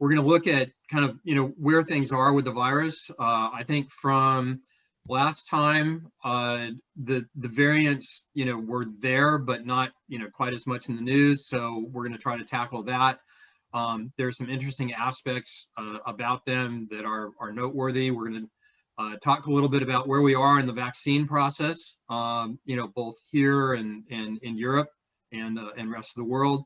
we're going to look at kind of, where things are with the virus. I think from last time, the variants, were there, but not, quite as much in the news. So we're going to try to tackle that. There's some interesting aspects about them that are noteworthy. We're going to talk a little bit about where we are in the vaccine process, both here and in Europe and rest of the world.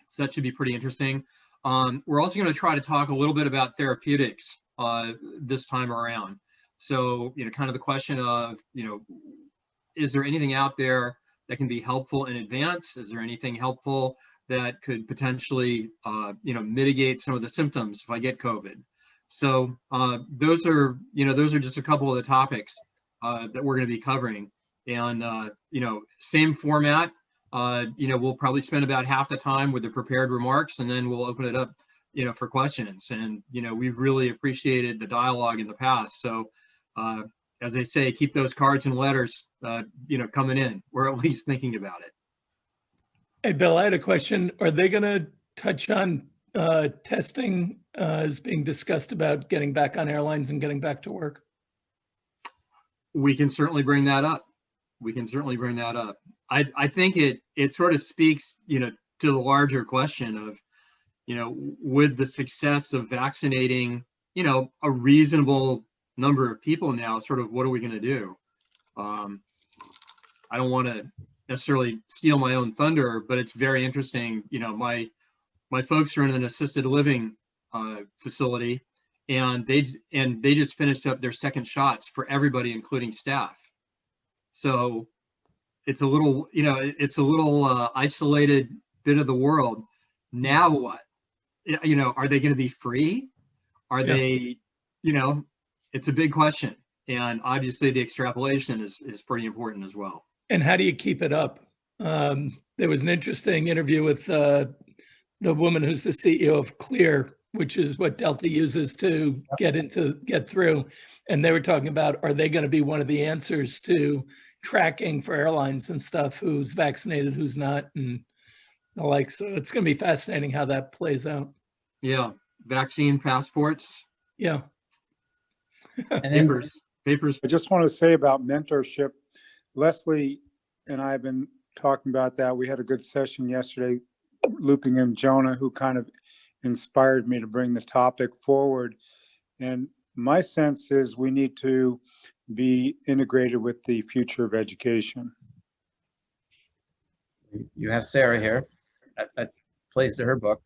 So that should be pretty interesting. We're also going to try to talk a little bit about therapeutics this time around. So, kind of the question of, is there anything out there that can be helpful in advance? Is there anything helpful that could potentially, mitigate some of the symptoms if I get COVID? So those are just a couple of the topics that we're going to be covering. And, same format. We'll probably spend about half the time with the prepared remarks, and then we'll open it up, for questions. And, we've really appreciated the dialogue in the past. So, as they say, keep those cards and letters, coming in, or at least thinking about it. Hey, Bill, I had a question. Are they going to touch on testing as being discussed about getting back on airlines and getting back to work? We can certainly bring that up. I think it sort of speaks, to the larger question of, with the success of vaccinating, a reasonable number of people now, sort of what are we going to do? I don't want to necessarily steal my own thunder, but it's very interesting. My folks are in an assisted living facility, and they just finished up their second shots for everybody, including staff. So it's a little, isolated bit of the world. Now what? Are they going to be free? Are they, it's a big question. And obviously the extrapolation is pretty important as well. And how do you keep it up? There was an interesting interview with the woman who's the CEO of Clear, which is what Delta uses to get through. And they were talking about, are they going to be one of the answers to tracking for airlines and stuff, who's vaccinated, who's not, and the like. So it's going to be fascinating how that plays out. Yeah. Vaccine passports. Yeah. Papers. I just want to say about mentorship. Leslie and I have been talking about that. We had a good session yesterday, looping in Jonah, who kind of inspired me to bring the topic forward. And my sense is we need to be integrated with the future of education. You have Sarah here. That plays to her book.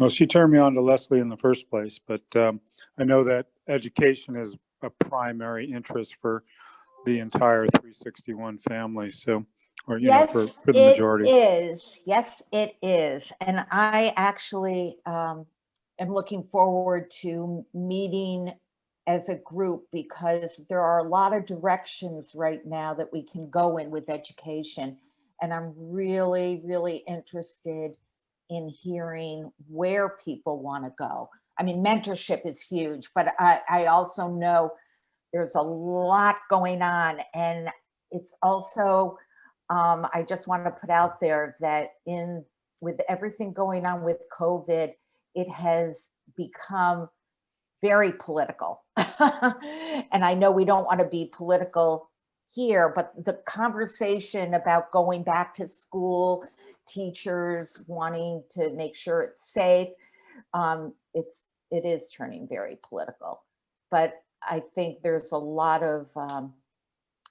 Well, she turned me on to Leslie in the first place, but I know that education is a primary interest for the entire 361 family. So, or yes, for the majority. Yes, it is. And I actually am looking forward to meeting as a group, because there are a lot of directions right now that we can go in with education. And I'm really, really interested in hearing where people want to go. I mean, mentorship is huge, but I also know there's a lot going on. And it's also, I just want to put out there that with everything going on with COVID, it has become very political. And I know we don't want to be political here, but the conversation about going back to school, teachers wanting to make sure it's safe, it is turning very political. But I think there's a lot of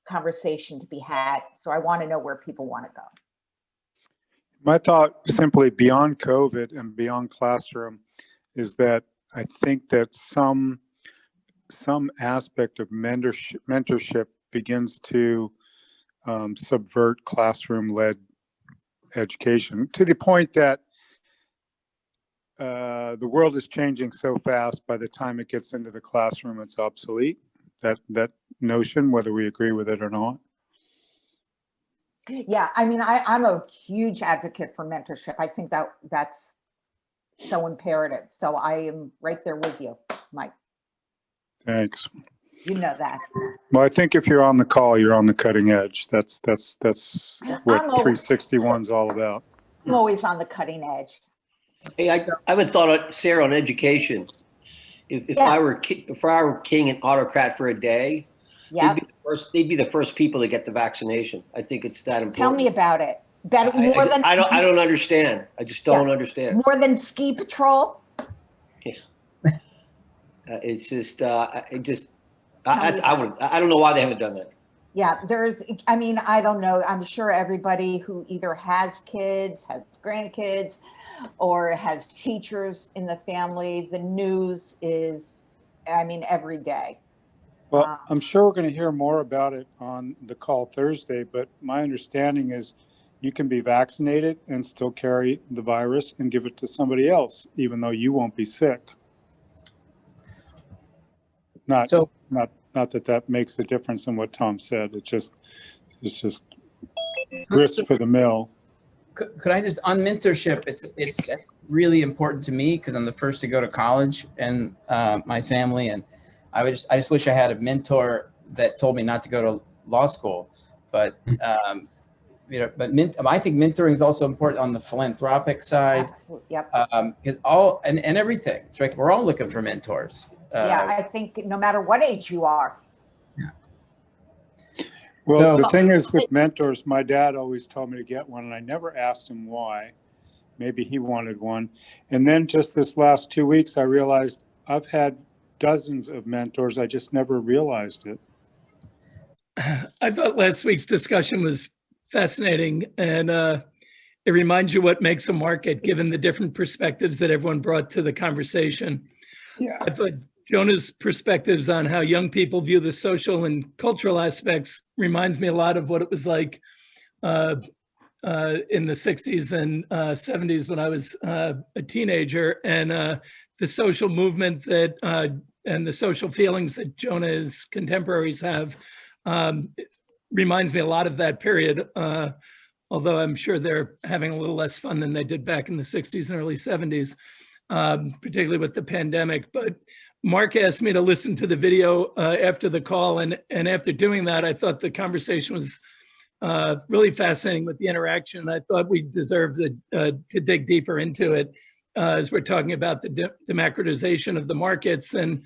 conversation to be had. So I want to know where people want to go. My thought simply beyond COVID and beyond classroom is that I think that some aspect of mentorship begins to subvert classroom-led education, to the point that the world is changing so fast, by the time it gets into the classroom, it's obsolete. That notion, whether we agree with it or not. Yeah, I mean, I'm a huge advocate for mentorship. I think that's so imperative. So I am right there with you, Mike. Thanks. You know that. Well, I think if you're on the call, you're on the cutting edge. That's what 361's all about. I'm always on the cutting edge. Hey, I have a thought, Sarah, on education. If Yeah. if I were king and autocrat for a day, Yeah, they'd be the first people to get the vaccination. I think it's that important. tell me about it. Better, more than I don't understand. I just don't understand. more than ski patrol. It's just, I Tell me don't know why they haven't done that. Yeah, I mean, I don't know. I'm sure everybody who either has kids, has grandkids, or has teachers in the family, the news is, I mean, every day. Well, I'm sure we're going to hear more about it on the call Thursday, but my understanding is you can be vaccinated and still carry the virus and give it to somebody else, even though you won't be sick. Not that that makes a difference in what Tom said. It's just grist for the mill. Could I just, on mentorship, it's really important to me because I'm the first to go to college and my family, and I just wish I had a mentor that told me not to go to law school. But you know, but I think mentoring is also important on the philanthropic side. Yep. Because and everything. It's like we're all looking for mentors. Yeah, I think no matter what age you are. Well, the thing is with mentors, my dad always told me to get one, and I never asked him why. Maybe he wanted one. And then just this last 2 weeks, I realized I've had dozens of mentors. I just never realized it. I thought last week's discussion was fascinating, and it reminds you what makes a market, given the different perspectives that everyone brought to the conversation. Yeah. I thought Jonah's perspectives on how young people view the social and cultural aspects reminds me a lot of what it was like in the 60s and 70s when I was a teenager, and the social movement that and the social feelings that Jonah's contemporaries have reminds me a lot of that period, although I'm sure they're having a little less fun than they did back in the 60s and early 70s, particularly with the pandemic. But Mark asked me to listen to the video after the call, and after doing that, I thought the conversation was really fascinating with the interaction. I thought we deserved to dig deeper into it as we're talking about the democratization of the markets. And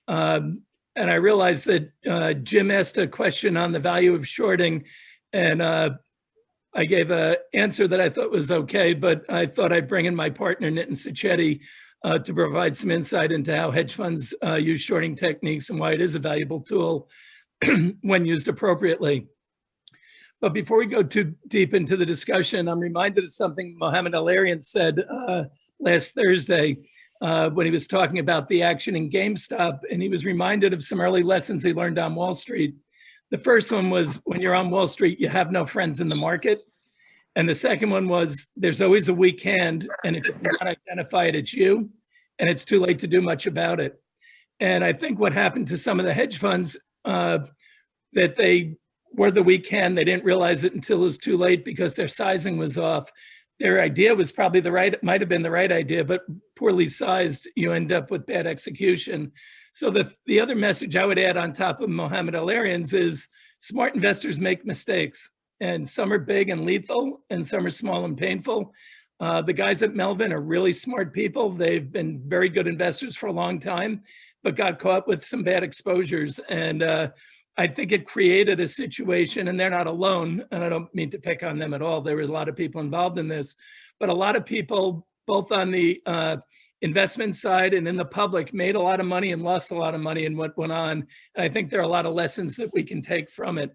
I realized that Jim asked a question on the value of shorting, and I gave an answer that I thought was okay, but I thought I'd bring in my partner, Nitin Sacchetti, to provide some insight into how hedge funds use shorting techniques and why it is a valuable tool when used appropriately. But before we go too deep into the discussion, I'm reminded of something Mohamed El-Erian said last Thursday when he was talking about the action in GameStop, and he was reminded of some early lessons he learned on Wall Street. The first one was, when you're on Wall Street, you have no friends in the market. And the second one was, there's always a weak hand, and if you cannot identify it, it's you, and it's too late to do much about it. And I think what happened to some of the hedge funds, that they were the weak hand, they didn't realize it until it was too late because their sizing was off. Their idea was probably might have been the right idea, but poorly sized, you end up with bad execution. So the other message I would add on top of Mohamed El-Erian's is smart investors make mistakes, and some are big and lethal, and some are small and painful. The guys at Melvin are really smart people. They've been very good investors for a long time, but got caught with some bad exposures. And I think it created a situation, and they're not alone, and I don't mean to pick on them at all. There were a lot of people involved in this, but a lot of people, both on the investment side and in the public, made a lot of money and lost a lot of money in what went on. And I think there are a lot of lessons that we can take from it.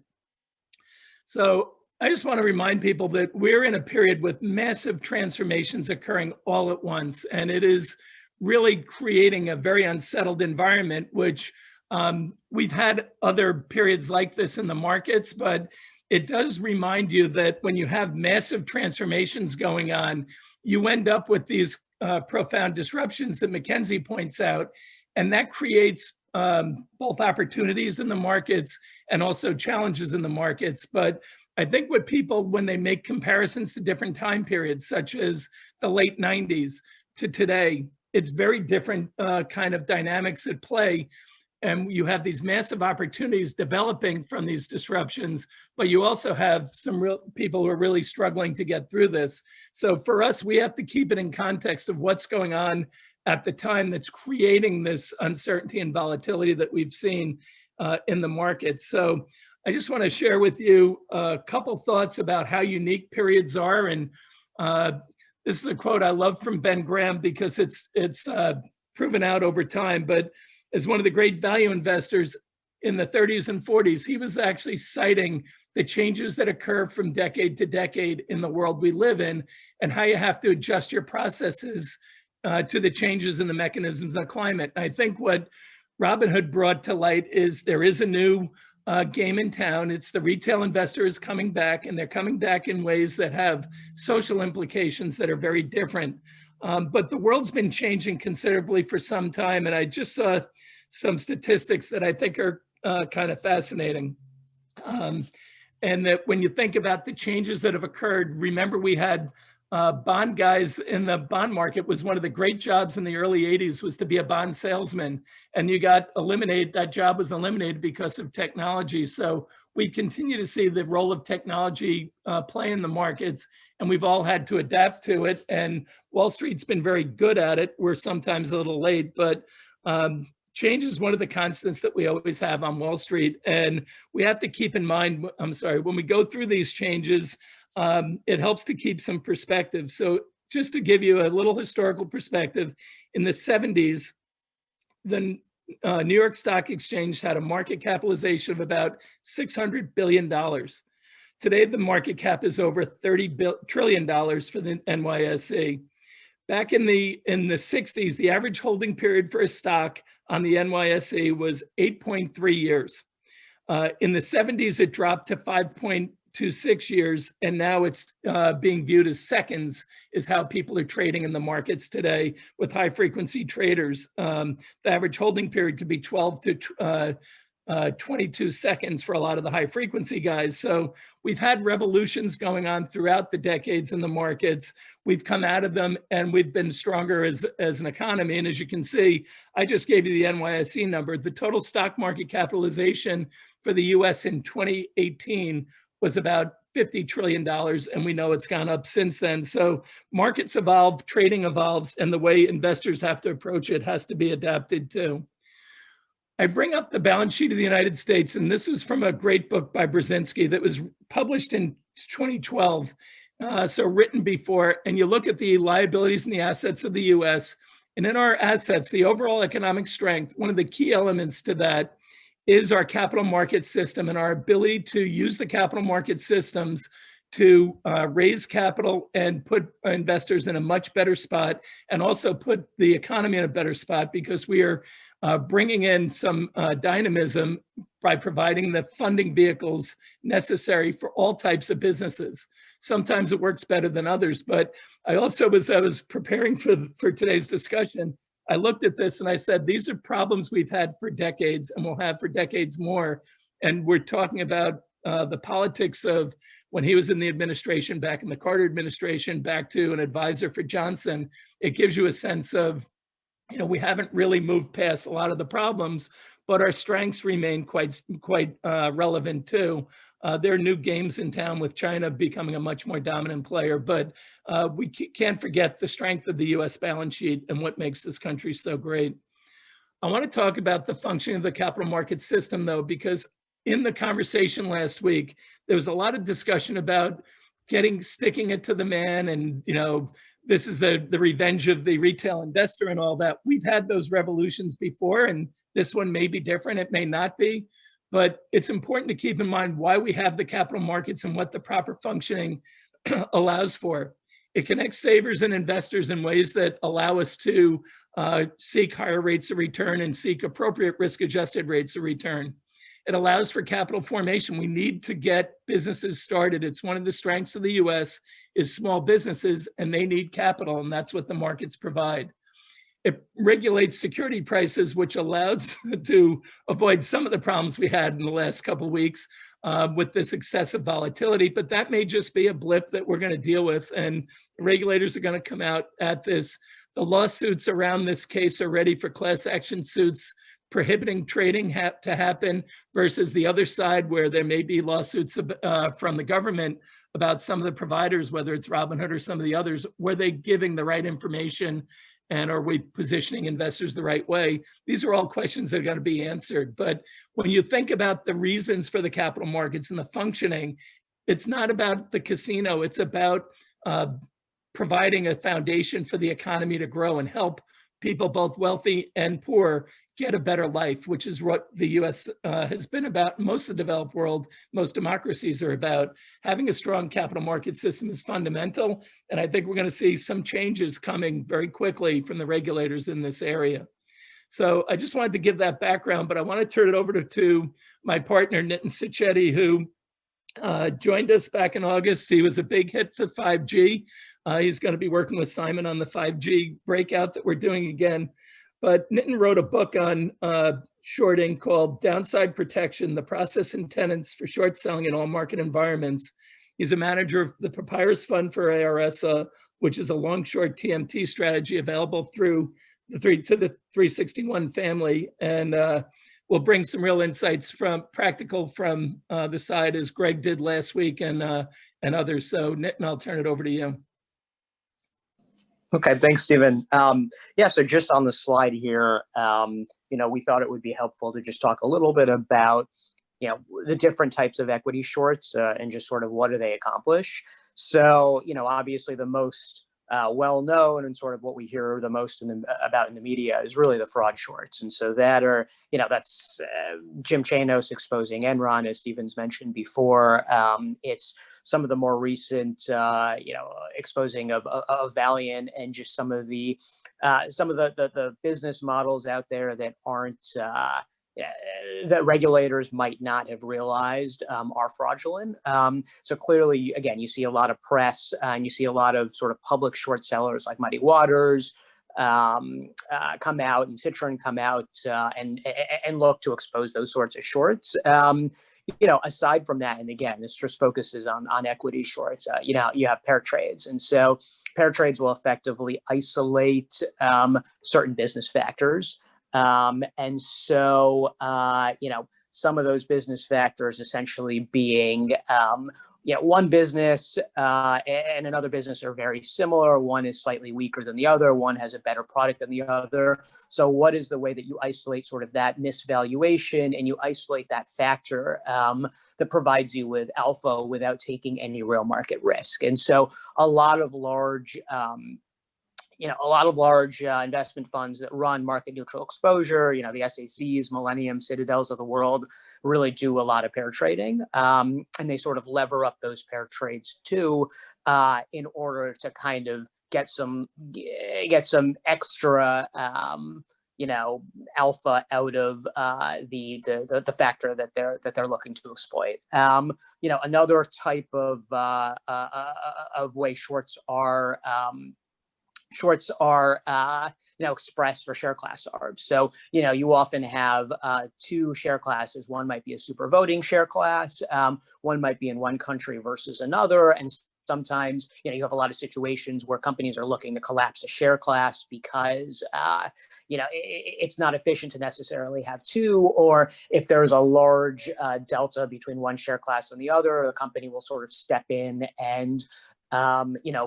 So I just want to remind people that we're in a period with massive transformations occurring all at once, and it is really creating a very unsettled environment, which we've had other periods like this in the markets, but it does remind you that when you have massive transformations going on, you end up with these profound disruptions that Mackenzie points out, and that creates both opportunities in the markets and also challenges in the markets. But I think what people, when they make comparisons to different time periods, such as the late 90s to today, it's very different kind of dynamics at play. And you have these massive opportunities developing from these disruptions, but you also have some real people who are really struggling to get through this. So for us, we have to keep it in context of what's going on at the time that's creating this uncertainty and volatility that we've seen in the market. So I just want to share with you a couple thoughts about how unique periods are. And this is a quote I love from Ben Graham because it's proven out over time, but as one of the great value investors in the 30s and 40s, he was actually citing the changes that occur from decade to decade in the world we live in and how you have to adjust your processes to the changes in the mechanisms of climate. And I think what Robinhood brought to light is there is a new game in town. It's the retail investor is coming back, and they're coming back in ways that have social implications that are very different. But the world's been changing considerably for some time, and I just saw some statistics that I think are kind of fascinating. And that when you think about the changes that have occurred, remember we had bond guys in the bond market. Was one of the great jobs in the early 80s was to be a bond salesman, and you got eliminated. That job was eliminated because of technology. So we continue to see the role of technology play in the markets, and we've all had to adapt to it. And Wall Street's been very good at it. We're sometimes a little late, but change is one of the constants that we always have on Wall Street. And we have to keep in mind, when we go through these changes, it helps to keep some perspective. So just to give you a little historical perspective, in the 70s, the New York Stock Exchange had a market capitalization of about $600 billion. Today, the market cap is over $30 trillion for the NYSE. Back in the 60s, the average holding period for a stock on the NYSE was 8.3 years. In the 70s, it dropped to 5.26 years, and now it's being viewed as seconds is how people are trading in the markets today with high frequency traders. The average holding period could be 12 to 22 seconds for a lot of the high frequency guys. So we've had revolutions going on throughout the decades in the markets. We've come out of them and we've been stronger as an economy. And as you can see, I just gave you the NYSE number. The total stock market capitalization for the US in 2018 was about $50 trillion, and we know it's gone up since then. So markets evolve, trading evolves, and the way investors have to approach it has to be adapted too. I bring up the balance sheet of the United States, and this is from a great book by Brzezinski that was published in 2012, so written before, and you look at the liabilities and the assets of the US, and in our assets, the overall economic strength, one of the key elements to that is our capital market system and our ability to use the capital market systems to raise capital and put investors in a much better spot, and also put the economy in a better spot because we are bringing in some dynamism by providing the funding vehicles necessary for all types of businesses. Sometimes it works better than others, but I also, as I was preparing for today's discussion, I looked at this and I said, these are problems we've had for decades and we'll have for decades more. And we're talking about the politics of when he was in the administration, back in the Carter administration, back to an advisor for Johnson. It gives you a sense of, we haven't really moved past a lot of the problems, but our strengths remain quite relevant too. There are new games in town with China becoming a much more dominant player, but we can't forget the strength of the US balance sheet and what makes this country so great. I want to talk about the functioning of the capital market system though, because in the conversation last week, there was a lot of discussion about sticking it to the man and, this is the revenge of the retail investor and all that. We've had those revolutions before, and this one may be different, it may not be, but it's important to keep in mind why we have the capital markets and what the proper functioning allows for. It connects savers and investors in ways that allow us to seek higher rates of return and seek appropriate risk-adjusted rates of return. It allows for capital formation. We need to get businesses started. It's one of the strengths of the US is small businesses, and they need capital, and that's what the markets provide. It regulates security prices, which allows to avoid some of the problems we had in the last couple of weeks with this excessive volatility, but that may just be a blip that we're going to deal with, and regulators are going to come out at this. The lawsuits around this case are ready for class action suits prohibiting trading to happen versus the other side where there may be lawsuits from the government about some of the providers, whether it's Robinhood or some of the others, were they giving the right information and are we positioning investors the right way? These are all questions that are going to be answered. But when you think about the reasons for the capital markets and the functioning, it's not about the casino, it's about providing a foundation for the economy to grow and help people, both wealthy and poor, get a better life, which is what the US has been about. Most of the developed world, most democracies are about. Having a strong capital market system is fundamental. And I think we're going to see some changes coming very quickly from the regulators in this area. So I just wanted to give that background, but I want to turn it over to my partner, Nitin Sacchetti, who joined us back in August. He was a big hit for 5G. He's going to be working with Simon on the 5G breakout that we're doing again. But Nitin wrote a book on shorting called Downside Protection, the Process and Tenets for Short Selling in All Market Environments. He's a manager of the Papyrus Fund for ARS, which is a long-short TMT strategy available through the 361 family. And we'll bring some real insights from practical from the side as Greg did last week and others. So Nitin, I'll turn it over to you. Okay, thanks, Stephen. Yeah, so just on the slide here, we thought it would be helpful to just talk a little bit about, the different types of equity shorts and just sort of what do they accomplish. So, obviously the most well-known and sort of what we hear the most about in the media is really the fraud shorts. And so that are, that's Jim Chanos exposing Enron, as Stephen's mentioned before. It's some of the more recent, exposing of Valiant and just some of the business models out there that aren't that regulators might not have realized are fraudulent. So clearly, again, you see a lot of press and you see a lot of sort of public short sellers like Muddy Waters come out and Citron come out and look to expose those sorts of shorts. Aside from that, and again, this just focuses on equity shorts, you have pair trades. And so pair trades will effectively isolate certain business factors. And so, some of those business factors essentially being, one business and another business are very similar. One is slightly weaker than the other. One has a better product than the other. So what is the way that you isolate sort of that misvaluation and you isolate that factor that provides you with alpha without taking any real market risk? And so a lot of large investment funds that run market neutral exposure, the SACs, Millennium, Citadels of the world really do a lot of pair trading. And they sort of lever up those pair trades too, in order to kind of get some extra, alpha out of the factor that they're looking to exploit. Another type of way shorts are expressed for share class ARBs. So, you often have two share classes. One might be a super voting share class. One might be in one country versus another. And sometimes, you have a lot of situations where companies are looking to collapse a share class because, it's not efficient to necessarily have two, or if there's a large delta between one share class and the other, the company will sort of step in and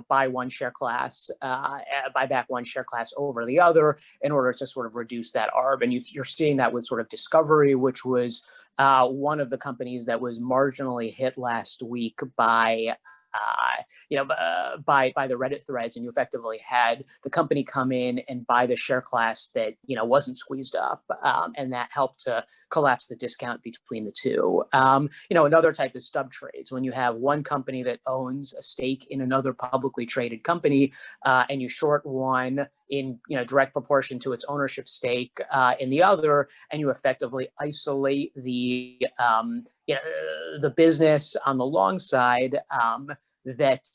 buy one share class, buy back one share class over the other in order to sort of reduce that ARB. And you're seeing that with sort of Discovery, which was one of the companies that was marginally hit last week by by the Reddit threads, and you effectively had the company come in and buy the share class that, wasn't squeezed up. And that helped to collapse the discount between the two. Another type is stub trades. When you have one company that owns a stake in another publicly traded company, and you short one in direct proportion to its ownership stake in the other, and you effectively isolate the business on the long side that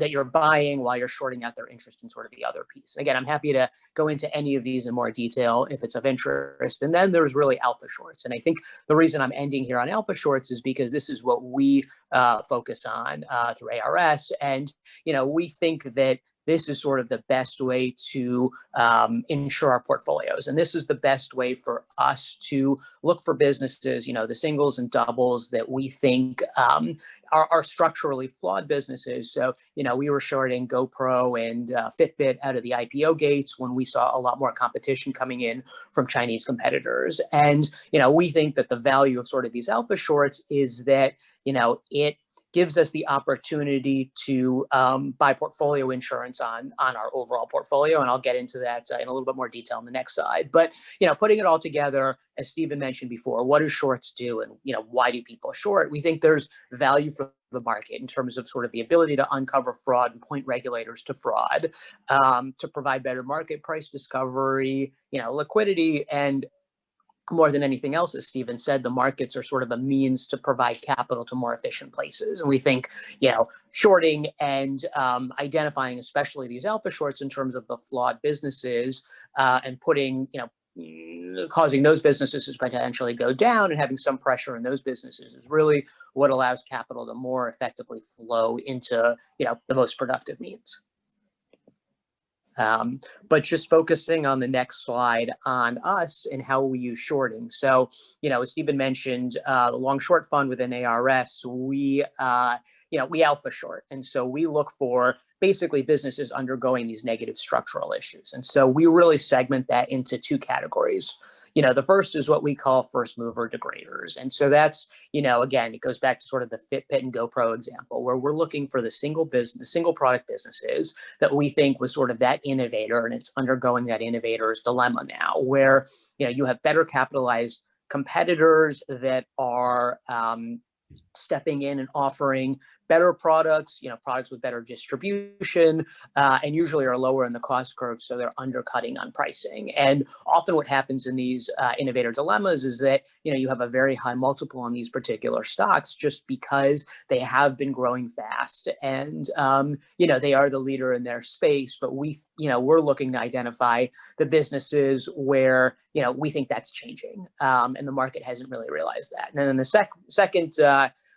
you're buying while you're shorting out their interest in sort of the other piece. Again, I'm happy to go into any of these in more detail if it's of interest. And then there's really alpha shorts. And I think the reason I'm ending here on alpha shorts is because this is what we focus on through ARS. And, we think that this is sort of the best way to insure our portfolios. And this is the best way for us to look for businesses, the singles and doubles that we think are structurally flawed businesses. So, we were shorting GoPro and Fitbit out of the IPO gates when we saw a lot more competition coming in from Chinese competitors. And, we think that the value of sort of these alpha shorts is that, it gives us the opportunity to buy portfolio insurance on our overall portfolio. And I'll get into that in a little bit more detail on the next slide. But, putting it all together, as Stephen mentioned before, what do shorts do and, why do people short? We think there's value for the market in terms of sort of the ability to uncover fraud and point regulators to fraud, to provide better market price discovery, liquidity, and more than anything else, as Stephen said, the markets are sort of a means to provide capital to more efficient places. And we think, shorting and identifying, especially these alpha shorts in terms of the flawed businesses and putting, causing those businesses to potentially go down and having some pressure in those businesses is really what allows capital to more effectively flow into, the most productive means. But just focusing on the next slide on us and how we use shorting. So, as Stephen mentioned, the long short fund within ARS, we alpha short. And so we look for basically businesses undergoing these negative structural issues. And so we really segment that into two categories. The first is what we call first mover degraders. And so that's, again, it goes back to sort of the Fitbit and GoPro example, where we're looking for the single product businesses that we think was sort of that innovator, and it's undergoing that innovator's dilemma now, where, you have better capitalized competitors that are stepping in and offering better products, products with better distribution, and usually are lower in the cost curve, so they're undercutting on pricing. And often what happens in these innovator dilemmas is that, you have a very high multiple on these particular stocks just because they have been growing fast and, they are the leader in their space. But we're looking to identify the businesses where, we think that's changing, and the market hasn't really realized that. And then the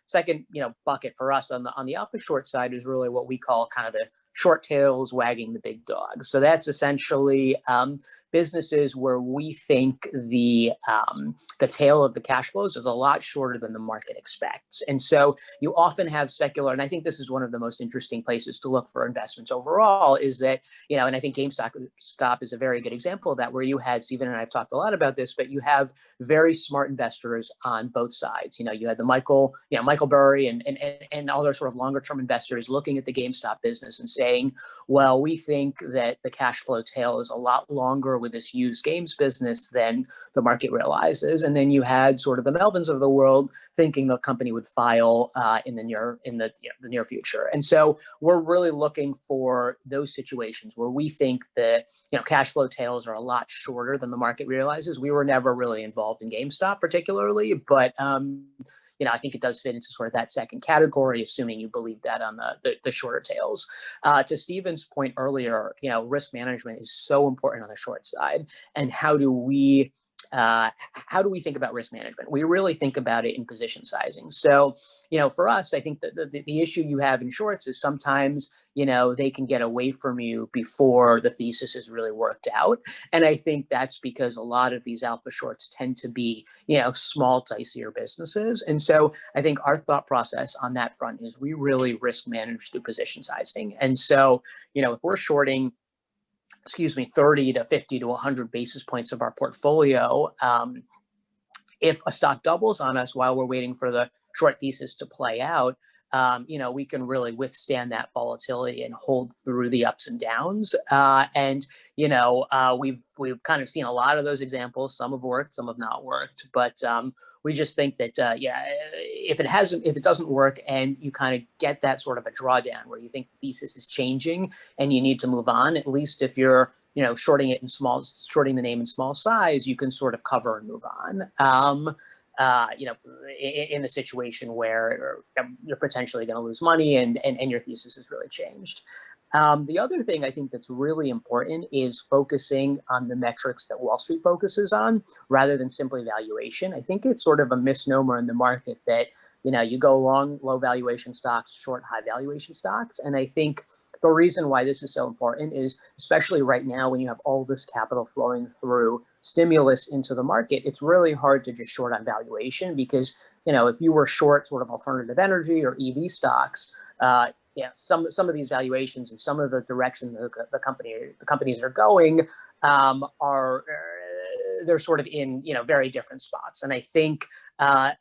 second bucket for us on the alpha short side is really what we call kind of the short tails wagging the big dog. So that's essentially businesses where we think the tail of the cash flows is a lot shorter than the market expects. And so you often have secular, and I think this is one of the most interesting places to look for investments overall, is that, and I think GameStop is a very good example of that, where you had, Stephen and I have talked a lot about this, but you have very smart investors on both sides. You had the Michael Burry and other sort of longer term investors looking at the GameStop business and saying, well, we think that the cash flow tail is a lot longer with this used games business than the market realizes. And then you had sort of the Melvins of the world thinking the company would file in the near future. And so we're really looking for those situations where we think that, cash flow tails are a lot shorter than the market realizes. We were never really involved in GameStop particularly, but I think it does fit into sort of that second category, assuming you believe that on the shorter tails. To Stephen's point earlier, risk management is so important on the short side. And how do we think about risk management? We really think about it in position sizing. So, for us, I think that the issue you have in shorts is sometimes, they can get away from you before the thesis is really worked out. And I think that's because a lot of these alpha shorts tend to be, small, dicier businesses. And so I think our thought process on that front is we really risk manage through position sizing. And so, if we're shorting 30 to 50 to 100 basis points of our portfolio, if a stock doubles on us while we're waiting for the short thesis to play out, we can really withstand that volatility and hold through the ups and downs. We've kind of seen a lot of those examples. Some have worked, some have not worked. But we just think that, if it doesn't work and you kind of get that sort of a drawdown where you think the thesis is changing and you need to move on, at least if you're, shorting the name in small size, you can sort of cover and move on. In a situation where you're potentially going to lose money and your thesis has really changed. The other thing I think that's really important is focusing on the metrics that Wall Street focuses on rather than simply valuation. I think it's sort of a misnomer in the market that, you go long low valuation stocks, short high valuation stocks. And I think the reason why this is so important is, especially right now when you have all this capital flowing through stimulus into the market, it's really hard to just short on valuation because, if you were short sort of alternative energy or EV stocks, some of these valuations and some of the direction the companies are going are they're sort of in very different spots. And I think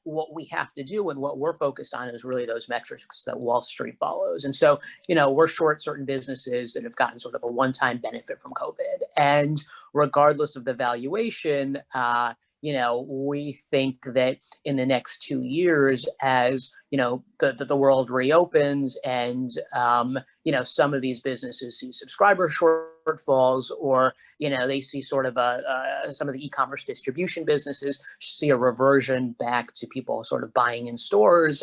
what we have to do and what we're focused on is really those metrics that Wall Street follows. And so we're short certain businesses that have gotten sort of a one-time benefit from COVID, and regardless of the valuation, we think that in the next 2 years, as the world reopens and some of these businesses see subscriber shortfalls, or they see sort of some of the e-commerce distribution businesses see a reversion back to people sort of buying in stores.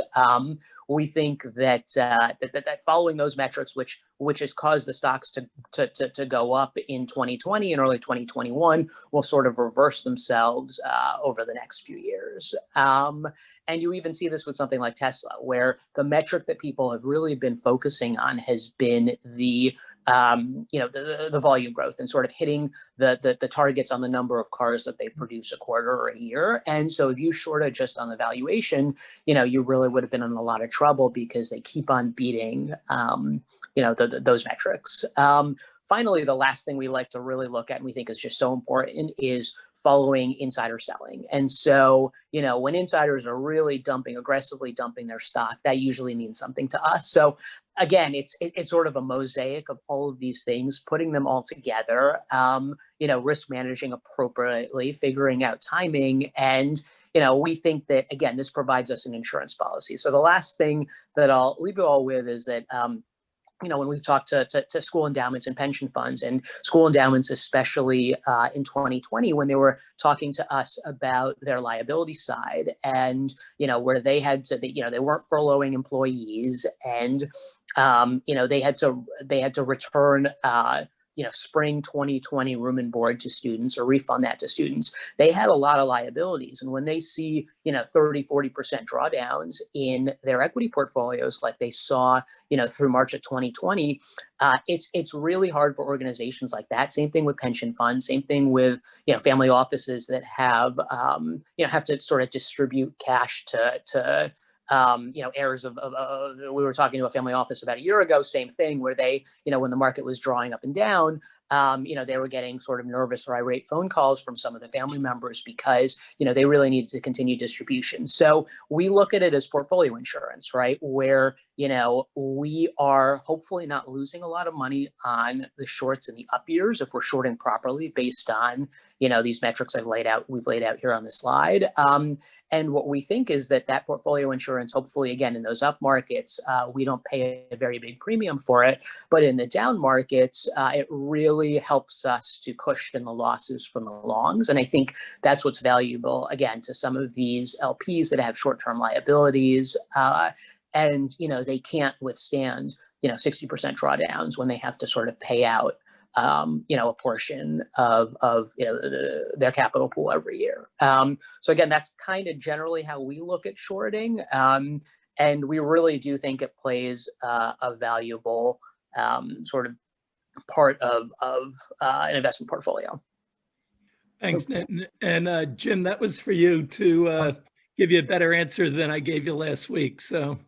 We think that that following those metrics, which has caused the stocks to go up in 2020 and early 2021, will sort of reverse themselves over the next few years. And you even see this with something like Tesla, where the metric that people have really been focusing on has been the volume growth and sort of hitting the targets on the number of cars that they produce a quarter or a year. And so if you shorted just on the valuation, you really would have been in a lot of trouble because they keep on beating, those metrics. Finally, the last thing we like to really look at and we think is just so important is following insider selling. And so, when insiders are really aggressively dumping their stock, that usually means something to us. So again, it's sort of a mosaic of all of these things, putting them all together, risk managing appropriately, figuring out timing. And, we think that, again, this provides us an insurance policy. So the last thing that I'll leave you all with is that, when we've talked to school endowments and pension funds, and school endowments, especially in 2020, when they were talking to us about their liability side, and where they had to, they weren't furloughing employees, and they had to return spring 2020 room and board to students or refund that to students. They had a lot of liabilities. And when they see, 30-40% drawdowns in their equity portfolios, like they saw, through March of 2020, it's really hard for organizations like that. Same thing with pension funds, same thing with, family offices that have to sort of distribute cash to heirs of we were talking to a family office about a year ago, same thing, where they, when the market was drawing up and down, they were getting sort of nervous or irate phone calls from some of the family members because, they really needed to continue distribution. So we look at it as portfolio insurance, right? Where, we are hopefully not losing a lot of money on the shorts in the up years if we're shorting properly based on, these metrics we've laid out here on the slide. And what we think is that portfolio insurance, hopefully, again, in those up markets, we don't pay a very big premium for it, but in the down markets, it really helps us to cushion the losses from the longs. And I think that's what's valuable, again, to some of these LPs that have short-term liabilities, and, they can't withstand, 60% drawdowns when they have to sort of pay out, a portion of their capital pool every year. So again, that's kind of generally how we look at shorting. And we really do think it plays a valuable sort of part of an investment portfolio. Thanks, Nitin. And Jim, that was for you to give you a better answer than I gave you last week. So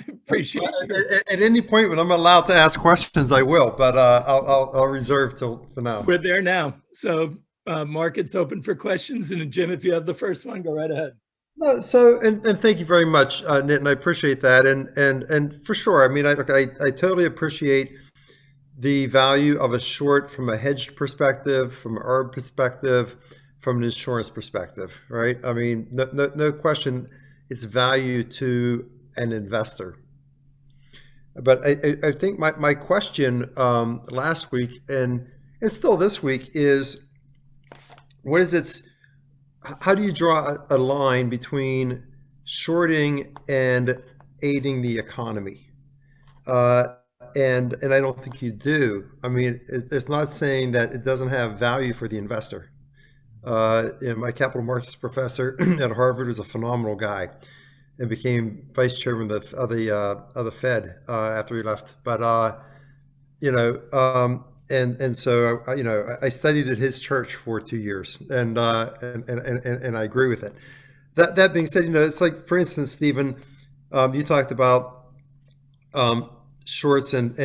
appreciate it. At any point when I'm allowed to ask questions, I will, but I'll reserve till for now. We're there now. So market's open for questions. And Jim, if you have the first one, go right ahead. No, so and thank you very much, Nitin. I appreciate that, and for sure. I mean, I totally appreciate the value of a short from a hedged perspective, from an ARB perspective, from an insurance perspective, right? I mean, no question, it's value to an investor. But I think my question last week and still this week is, what is its? How do you draw a line between shorting and aiding the economy? And I don't think you do. I mean, it's not saying that it doesn't have value for the investor. My capital markets professor at Harvard was a phenomenal guy and became vice chairman of the Fed after he left. But And so I studied at his church for 2 years, and I agree with it. That being said, it's like, for instance, Stephen, you talked about shorts and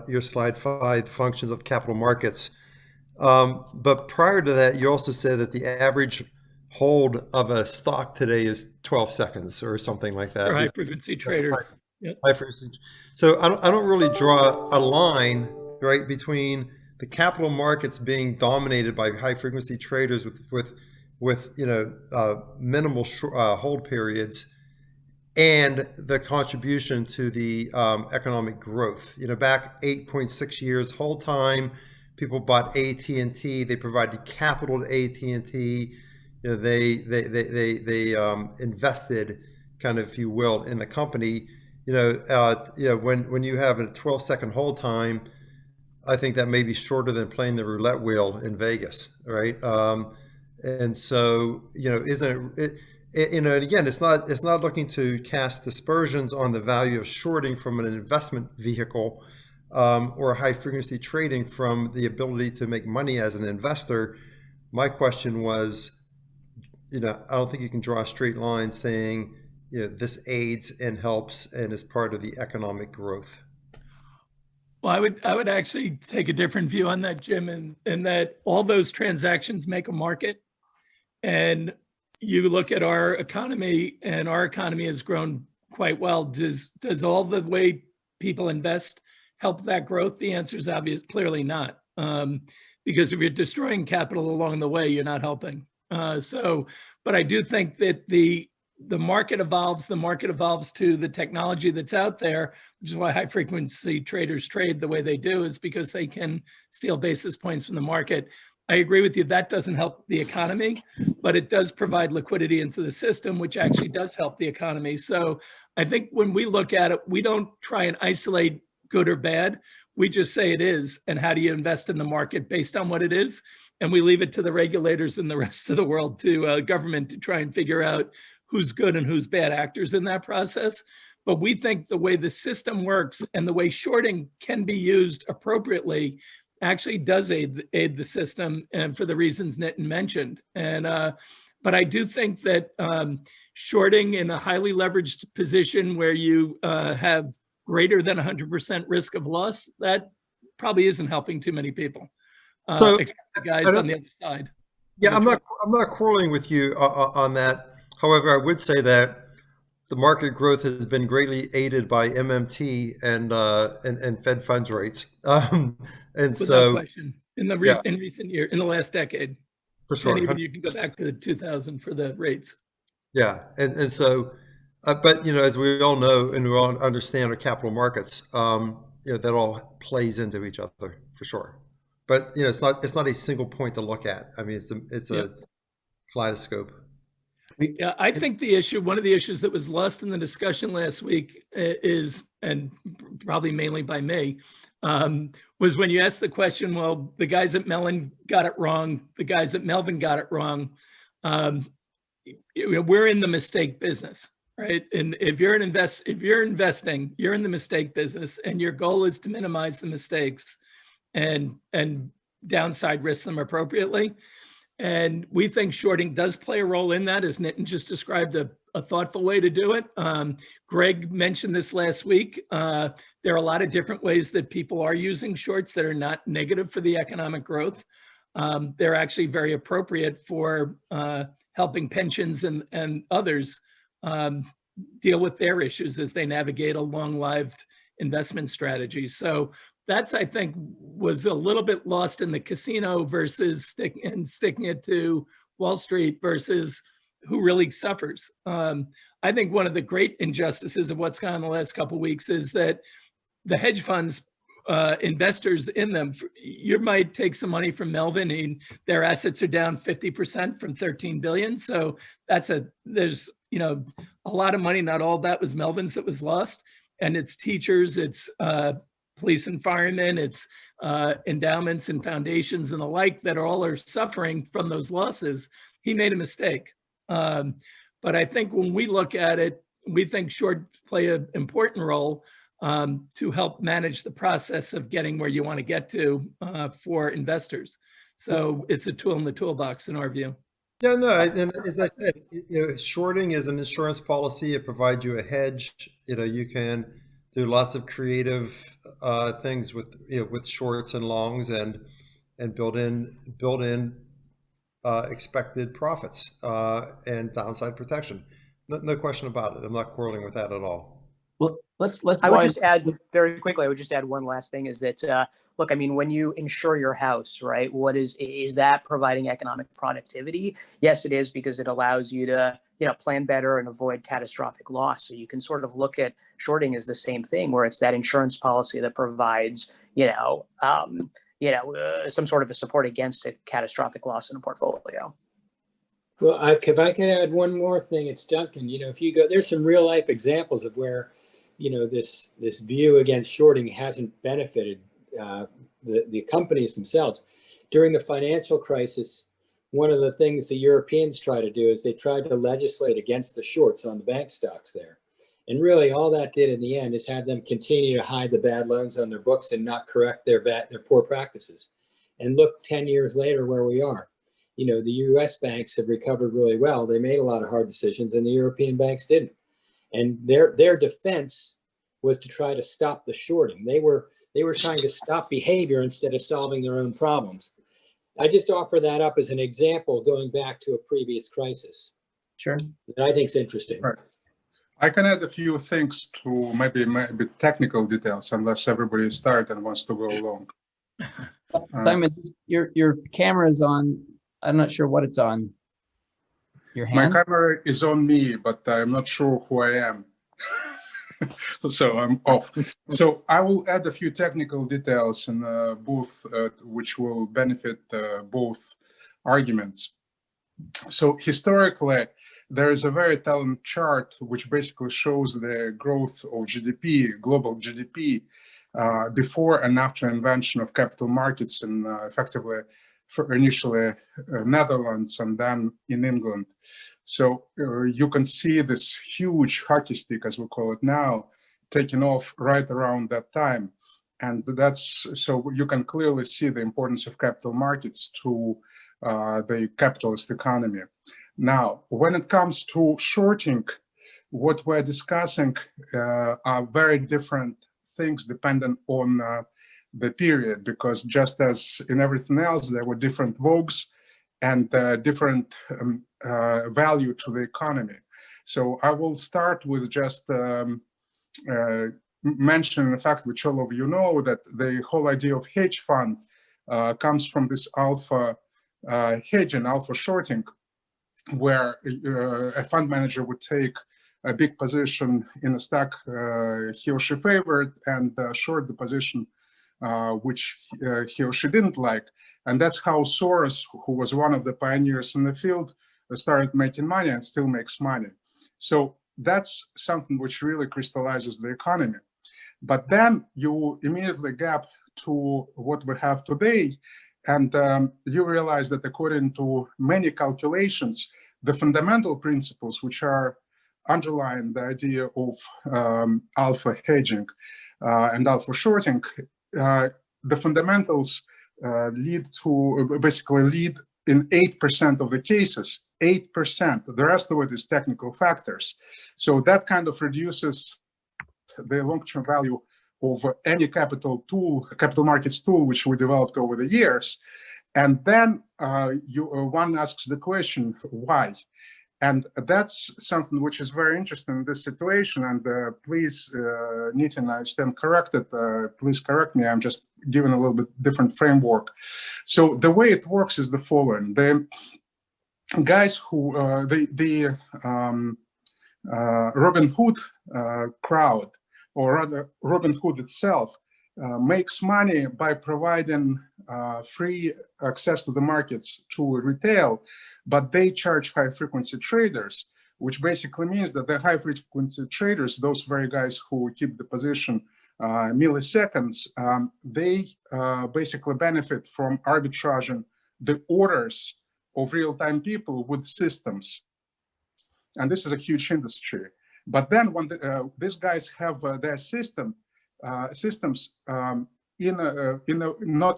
your slide 5 functions of capital markets. But prior to that, you also said that the average hold of a stock today is 12 seconds or something like that. For high frequency traders. Yep. High frequency. So I don't really draw a line, right, between the capital markets being dominated by high frequency traders with minimal hold periods and the contribution to the economic growth. Back 8.6 years hold time, people bought AT&T. They provided capital to AT&T. They invested, kind of, if you will, in the company. When you have a 12-second hold time, I think that may be shorter than playing the roulette wheel in Vegas, right? And so, isn't it? And again, it's not looking to cast aspersions on the value of shorting from an investment vehicle, or high frequency trading from the ability to make money as an investor. My question was, I don't think you can draw a straight line saying, this aids and helps and is part of the economic growth. Well, I would actually take a different view on that, Jim, in that all those transactions make a market. And you look at our economy, and our economy has grown quite well. Does all the way people invest help that growth? The answer is obvious, clearly not. Because if you're destroying capital along the way, you're not helping. But I do think that the market evolves. The market evolves to the technology that's out there, which is why high frequency traders trade the way they do, is because they can steal basis points from the market. I agree with you, that doesn't help the economy, but it does provide liquidity into the system, which actually does help the economy. So I think when we look at it, we don't try and isolate good or bad. We just say it is, and how do you invest in the market based on what it is? And we leave it to the regulators and the rest of the world, to government, to try and figure out who's good and who's bad actors in that process. But we think the way the system works and the way shorting can be used appropriately actually does aid the system, and for the reasons Nitin mentioned. And but I do think that shorting in a highly leveraged position where you have greater than 100% risk of loss, that probably isn't helping too many people, except the guys on the other side. Yeah, I'm not quarreling with you on that. However, I would say that the market growth has been greatly aided by MMT and Fed funds rates. And without question, in recent year, in the last decade, for sure, and even you can go back to 2000 for the rates. Yeah, and so, but as we all know and we all understand our capital markets, that all plays into each other for sure. But it's not a single point to look at. I mean, it's a kaleidoscope. Yeah, I think one of the issues that was lost in the discussion last week is, and probably mainly by me, was when you asked the question, well, the guys at Mellon got it wrong, the guys at Melvin got it wrong. We're in the mistake business, right? And if you're investing, you're in the mistake business, and your goal is to minimize the mistakes and downside risk them appropriately. And we think shorting does play a role in that, as Nitin just described a thoughtful way to do it. Greg mentioned this last week. There are a lot of different ways that people are using shorts that are not negative for the economic growth. They're actually very appropriate for helping pensions and others deal with their issues as they navigate a long-lived investment strategy. So that's, I think, was a little bit lost in the casino versus sticking it to Wall Street versus who really suffers. I think one of the great injustices of what's gone on the last couple of weeks is that the hedge funds, investors in them, you might take some money from Melvin and their assets are down 50% from 13 billion. So there's a lot of money. Not all that was Melvin's that was lost. And it's teachers, it's police and firemen, it's endowments and foundations and the like that all are suffering from those losses. He made a mistake. But I think when we look at it, we think short play an important role. to help manage the process of getting where you want to get to for investors. So it's a tool in the toolbox in our view. Yeah, no, and as I said, shorting is an insurance policy. It provides you a hedge. You can do lots of creative things with with shorts and longs and build in expected profits and downside protection. No question about it. I'm not quarreling with that at all. Well, let's. I would just add very quickly. I would just add one last thing: is that look, I mean, when you insure your house, right? What is that providing economic productivity? Yes, it is, because it allows you to plan better and avoid catastrophic loss. So you can sort of look at shorting as the same thing, where it's that insurance policy that provides some sort of a support against a catastrophic loss in a portfolio. Well, if I could add one more thing, it's Duncan. If you go, there's some real life examples of where, this view against shorting hasn't benefited the companies themselves. During the financial crisis, one of the things the Europeans try to do is they tried to legislate against the shorts on the bank stocks there. And really all that did in the end is have them continue to hide the bad loans on their books and not correct their poor practices. And look 10 years later where we are. The US banks have recovered really well. They made a lot of hard decisions and the European banks didn't. And their defense was to try to stop the shorting. They were trying to stop behavior instead of solving their own problems. I just offer that up as an example going back to a previous crisis. Sure. That I think is interesting. Right. I can add a few things to maybe technical details, unless everybody is tired and wants to go along. Simon, your camera is on. I'm not sure what it's on. Your hand? My camera is on me, but I'm not sure who I am. So I'm off. So I will add a few technical details in both, which will benefit both arguments. So historically, there is a very telling chart which basically shows the growth of GDP, global GDP, before and after invention of capital markets in effectively initially Netherlands and then in England. So you can see this huge hockey stick, as we call it now, taking off right around that time. And so you can clearly see the importance of capital markets to the capitalist economy. Now, when it comes to shorting, what we're discussing are very different things depending on the period, because just as in everything else, there were different vogues and different value to the economy. So I will start with just mentioning the fact, which all of you know, that the whole idea of hedge fund comes from this alpha hedging, alpha shorting, where a fund manager would take a big position in a stock he or she favored and short the position which he or she didn't like. And that's how Soros, who was one of the pioneers in the field, started making money and still makes money. So that's something which really crystallizes the economy. But then you immediately gap to what we have today, and you realize that according to many calculations, the fundamental principles which are underlying the idea of alpha hedging and alpha shorting, the fundamentals lead in 8% of the cases, 8%. The rest of it is technical factors. So that kind of reduces the long-term value of any capital markets tool, which we developed over the years. And then one asks the question, why? And that's something which is very interesting in this situation. And please, Nitin, I stand corrected. Please correct me. I'm just giving a little bit different framework. So the way it works is the following. The guys who, Robin Hood crowd, or rather Robin Hood itself, makes money by providing free access to the markets to retail, but they charge high-frequency traders, which basically means that the high-frequency traders, those very guys who keep the position milliseconds, they basically benefit from arbitraging the orders of real-time people with systems. And this is a huge industry. But then when these guys have their system, systems not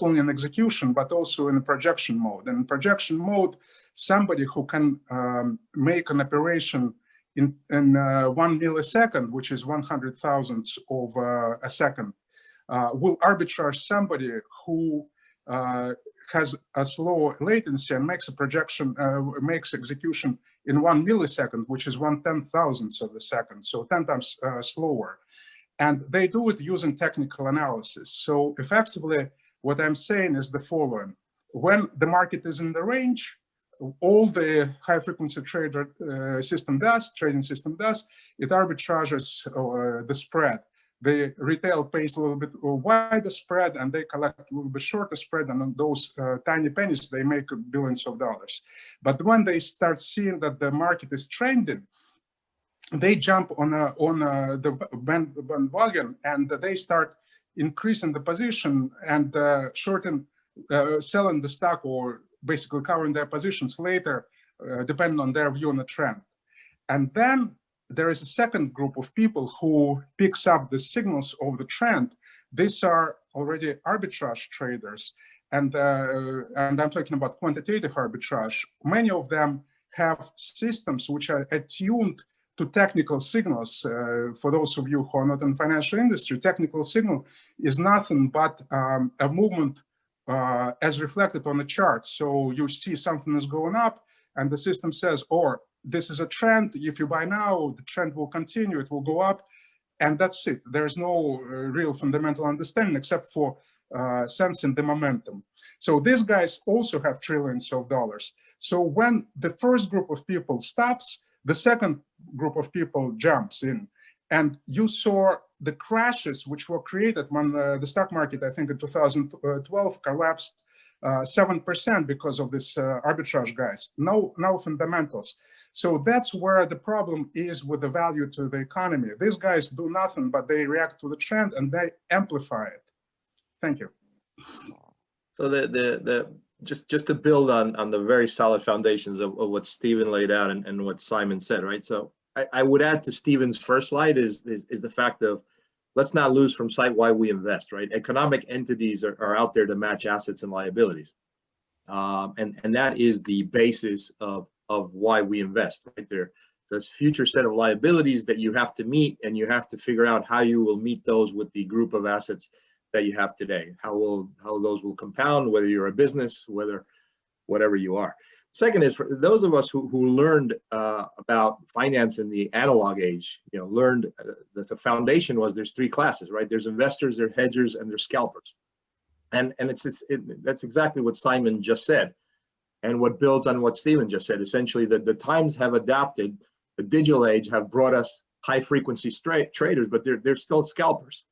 only in execution but also in projection mode. And in projection mode, somebody who can make an operation in 1 millisecond, which is 100 thousandths of a second, will arbitrage somebody who has a slow latency and makes a projection, makes execution in 1 millisecond, which is 1/10,000th of a second, so 10 times slower. And they do it using technical analysis. So effectively, what I'm saying is the following. When the market is in the range, all the high frequency trader trading system does, it arbitrages the spread. The retail pays a little bit wider spread and they collect a little bit shorter spread, and on those tiny pennies, they make billions of dollars. But when they start seeing that the market is trending, they jump on the bandwagon and they start increasing the position and selling the stock, or basically covering their positions later, depending on their view on the trend. And then there is a second group of people who picks up the signals of the trend. These are already arbitrage traders. And I'm talking about quantitative arbitrage. Many of them have systems which are attuned to technical signals. For those of you who are not in the financial industry, technical signal is nothing but a movement as reflected on the chart. So you see something is going up and the system says, oh, this is a trend. If you buy now, the trend will continue, it will go up. And that's it. There's no real fundamental understanding except for sensing the momentum. So these guys also have trillions of dollars. So when the first group of people stops, the second group of people jumps in. And you saw the crashes which were created when the stock market, I think in 2012, collapsed 7% because of this arbitrage guys. No fundamentals. So that's where the problem is with the value to the economy. These guys do nothing, but they react to the trend and they amplify it. Thank you. So just to build on the very solid foundations of what Stephen laid out and what Simon said, right? So I would add to Stephen's first slide is the fact of, let's not lose from sight why we invest, right? Economic entities are out there to match assets and liabilities. And that is the basis of why we invest, right there. There's future set of liabilities that you have to meet, and you have to figure out how you will meet those with the group of assets that you have today. How those will compound, whether you're a business, whatever you are. Second is, for those of us who learned about finance in the analog age, learned that the foundation was there's three classes, right? There's investors, there's hedgers, and there's scalpers. And that's exactly what Simon just said, and what builds on what Stephen just said. Essentially, the times have adapted. The digital age have brought us high frequency traders, but they're still scalpers.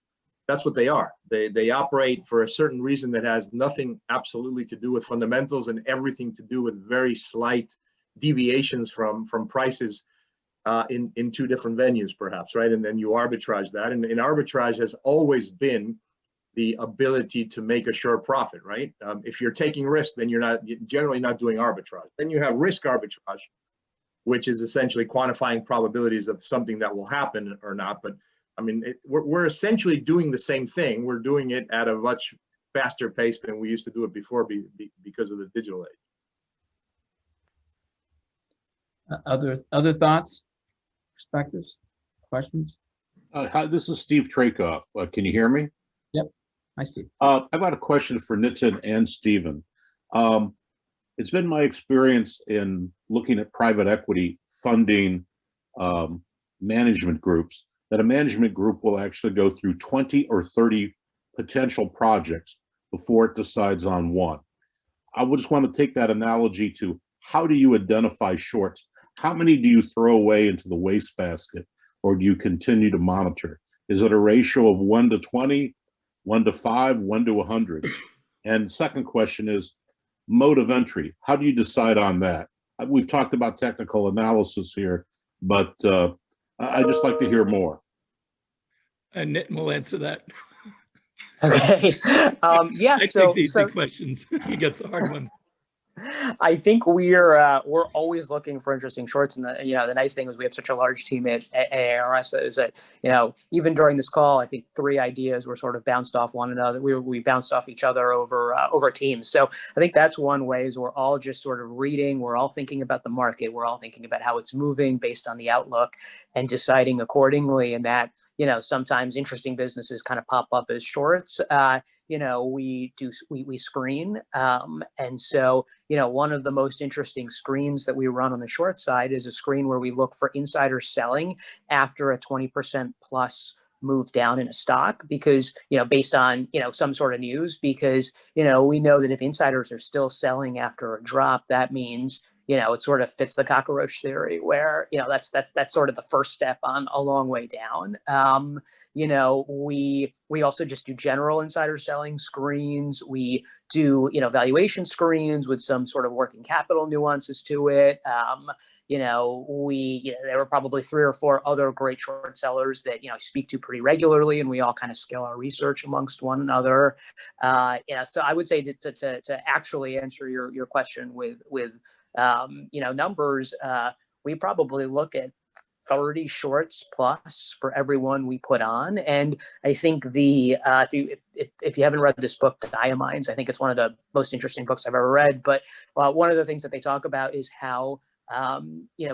That's what they are. They operate for a certain reason that has nothing absolutely to do with fundamentals and everything to do with very slight deviations from prices in two different venues, perhaps, right? And then you arbitrage that. And arbitrage has always been the ability to make a sure profit, right? If you're taking risk, then you're generally not doing arbitrage. Then you have risk arbitrage, which is essentially quantifying probabilities of something that will happen or not. But I mean, we're essentially doing the same thing. We're doing it at a much faster pace than we used to do it before because of the digital age. Other thoughts, perspectives, questions? Hi, this is Steve Trakoff. Can you hear me? Yep. Hi, Steve. I've got a question for Nitin and Stephen. It's been my experience in looking at private equity funding management groups that a management group will actually go through 20 or 30 potential projects before it decides on one. I would just want to take that analogy to, how do you identify shorts? How many do you throw away into the wastebasket, or do you continue to monitor? Is it a ratio of 1 to 20, 1 to 5, 1 to 100? And second question is mode of entry. How do you decide on that? We've talked about technical analysis here, but I'd just like to hear more. And Nitin will answer that. Okay. Yeah. I take the easy questions. He gets the hard ones. I think we're always looking for interesting shorts, and the nice thing is we have such a large team at ARS is that even during this call, I think 3 ideas were sort of bounced off one another. We bounced off each other over teams. So I think that's one way is we're all just sort of reading. We're all thinking about the market. We're all thinking about how it's moving based on the outlook and deciding accordingly. And that sometimes interesting businesses kind of pop up as shorts. We screen. And so, one of the most interesting screens that we run on the short side is a screen where we look for insider selling after a 20% plus move down in a stock because, based on, some sort of news, because, we know that if insiders are still selling after a drop, that means, it sort of fits the cockroach theory where, that's sort of the first step on a long way down. We also just do general insider selling screens. We do, valuation screens with some sort of working capital nuances to it. There were probably 3 or 4 other great short sellers that, I speak to pretty regularly, and we all kind of scale our research amongst one another. So I would say to actually answer your question with numbers, we probably look at 30 shorts plus for everyone we put on. And I think if you haven't read this book, Diamines, I think it's one of the most interesting books I've ever read. But one of the things that they talk about is how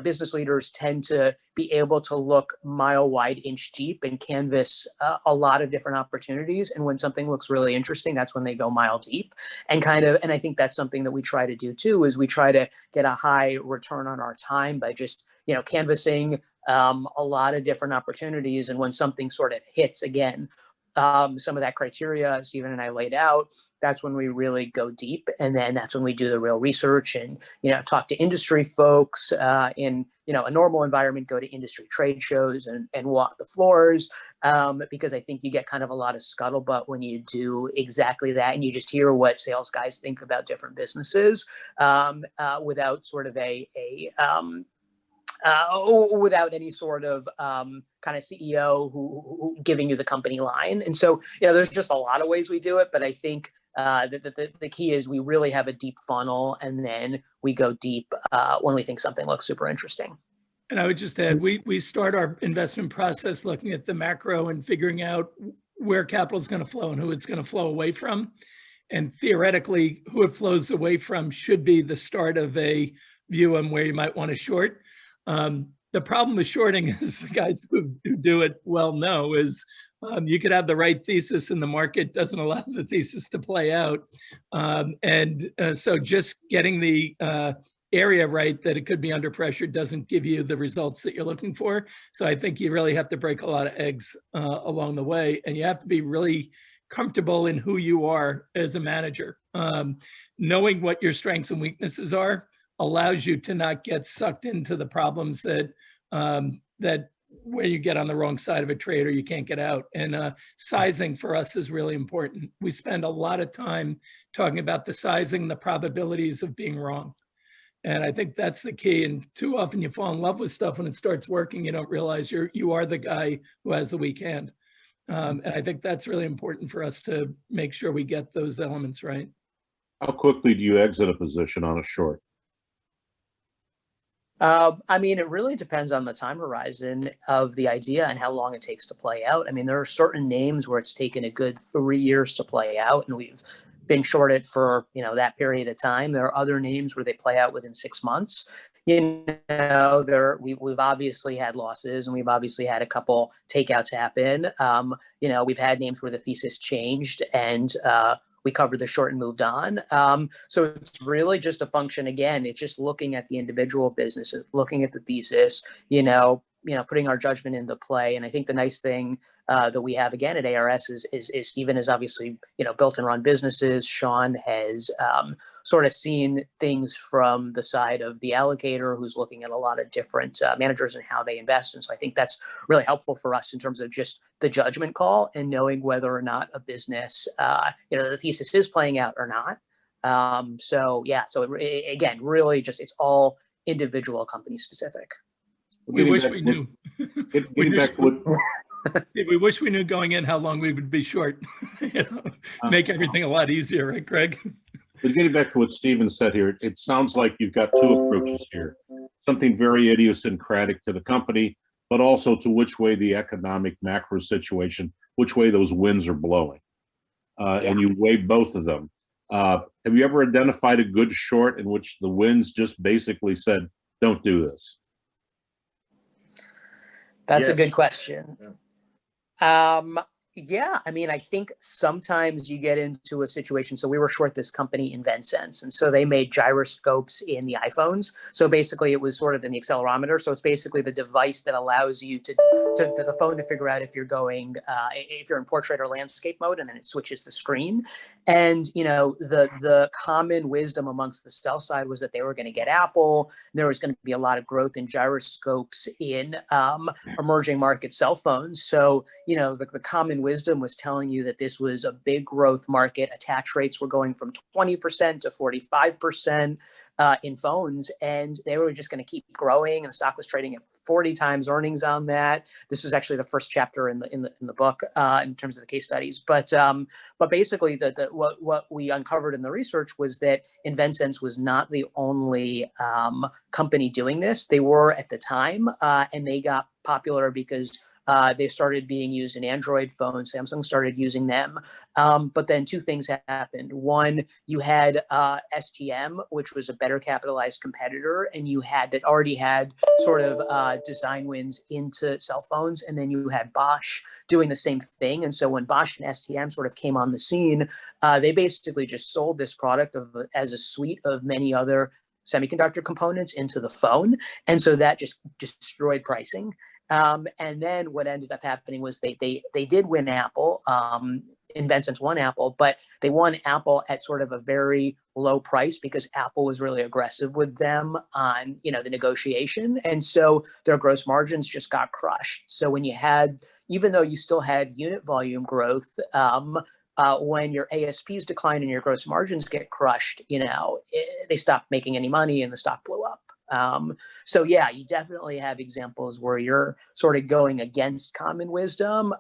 business leaders tend to be able to look mile wide, inch deep and canvas a lot of different opportunities. And when something looks really interesting, that's when they go mile deep and I think that's something that we try to do too, is we try to get a high return on our time by just, canvassing a lot of different opportunities. And when something sort of hits again, some of that criteria Stephen and I laid out, that's when we really go deep. And then that's when we do the real research and, talk to industry folks in, a normal environment, go to industry trade shows and walk the floors. Because I think you get kind of a lot of scuttlebutt when you do exactly that. And you just hear what sales guys think about different businesses without sort of without any sort of kind of CEO who giving you the company line. And so, there's just a lot of ways we do it, but I think the key is we really have a deep funnel and then we go deep when we think something looks super interesting. And I would just add, we start our investment process looking at the macro and figuring out where capital is going to flow and who it's going to flow away from. And theoretically, who it flows away from should be the start of a view on where you might want to short. The problem with shorting, is the guys who do it well know, is you could have the right thesis and the market doesn't allow the thesis to play out. So just getting the area right that it could be under pressure doesn't give you the results that you're looking for. So I think you really have to break a lot of eggs along the way, and you have to be really comfortable in who you are as a manager. Knowing what your strengths and weaknesses are allows you to not get sucked into the problems that where you get on the wrong side of a trade or you can't get out. And sizing for us is really important. We spend a lot of time talking about the sizing, the probabilities of being wrong. And I think that's the key. And too often you fall in love with stuff when it starts working, you don't realize you are the guy who has the weak hand. And I think that's really important for us to make sure we get those elements right. How quickly do you exit a position on a short? It really depends on the time horizon of the idea and how long it takes to play out. There are certain names where it's taken a good 3 years to play out, and we've been shorted for, that period of time. There are other names where they play out within 6 months. We've obviously had losses, and we've obviously had a couple takeouts happen. We've had names where the thesis changed and we covered the short and moved on. So it's really just a function. Again, it's just looking at the individual businesses, looking at the thesis, putting our judgment into play. And I think the nice thing that we have again at ARS is Stephen has obviously, built and run businesses. Sean has sort of seen things from the side of the allocator who's looking at a lot of different managers and how they invest. And so I think that's really helpful for us in terms of just the judgment call and knowing whether or not a business, the thesis is playing out or not. Again, really just, it's all individual company specific. We wish we knew. Getting back to what we wish we knew going in how long we would be short. Make everything a lot easier, right, Greg? But getting back to what Stephen said here, it sounds like you've got two approaches here. Something very idiosyncratic to the company, but also to which way the economic macro situation, which way those winds are blowing. And you weigh both of them. Have you ever identified a good short in which the winds just basically said, don't do this? That's a Yes. good question. Yeah, I mean, I think sometimes you get into a situation. So we were short this company, InventSense, and so they made gyroscopes in the iPhones. So basically, it was sort of in the accelerometer. So it's basically the device that allows you to the phone to figure out if you're going, if you're in portrait or landscape mode, and then it switches the screen. And you know, the common wisdom amongst the sell side was that they were going to get Apple. There was going to be a lot of growth in gyroscopes in emerging market cell phones. So you know, the common wisdom was telling you that this was a big growth market. Attach rates were going from 20% to 45% in phones, and they were just going to keep growing. And the stock was trading at 40 times earnings on that. This was actually the first chapter in the book in terms of the case studies. But basically, what we uncovered in the research was that InventSense was not the only company doing this. They were at the time, and they got popular because they started being used in Android phones. Samsung started using them. But then two things happened. One, you had STM, which was a better capitalized competitor, and you had that already had sort of design wins into cell phones. And then you had Bosch doing the same thing. And so when Bosch and STM sort of came on the scene, they basically just sold this product as a suite of many other semiconductor components into the phone. And so that just destroyed pricing. And then what ended up happening was they did win Apple. InventSense won Apple, but they won Apple at sort of a very low price because Apple was really aggressive with them on, you know, the negotiation. And so their gross margins just got crushed. So when you had, even though you still had unit volume growth, when your ASPs decline and your gross margins get crushed, you know, they stopped making any money and the stock blew up. So yeah, you definitely have examples where you're sort of going against common wisdom.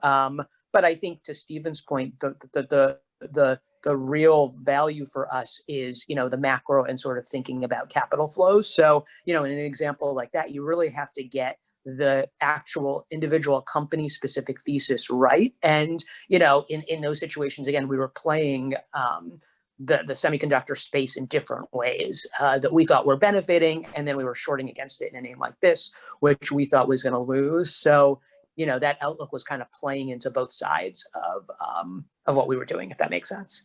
But I think to Stephen's point, the real value for us is, you know, the macro and sort of thinking about capital flows. So, you know, in an example like that, you really have to get the actual individual company specific thesis right. And, you know, in those situations, again, we were playing the semiconductor space in different ways that we thought were benefiting, and then we were shorting against it in a name like this, which we thought was going to lose. So, you know, that outlook was kind of playing into both sides of what we were doing, if that makes sense.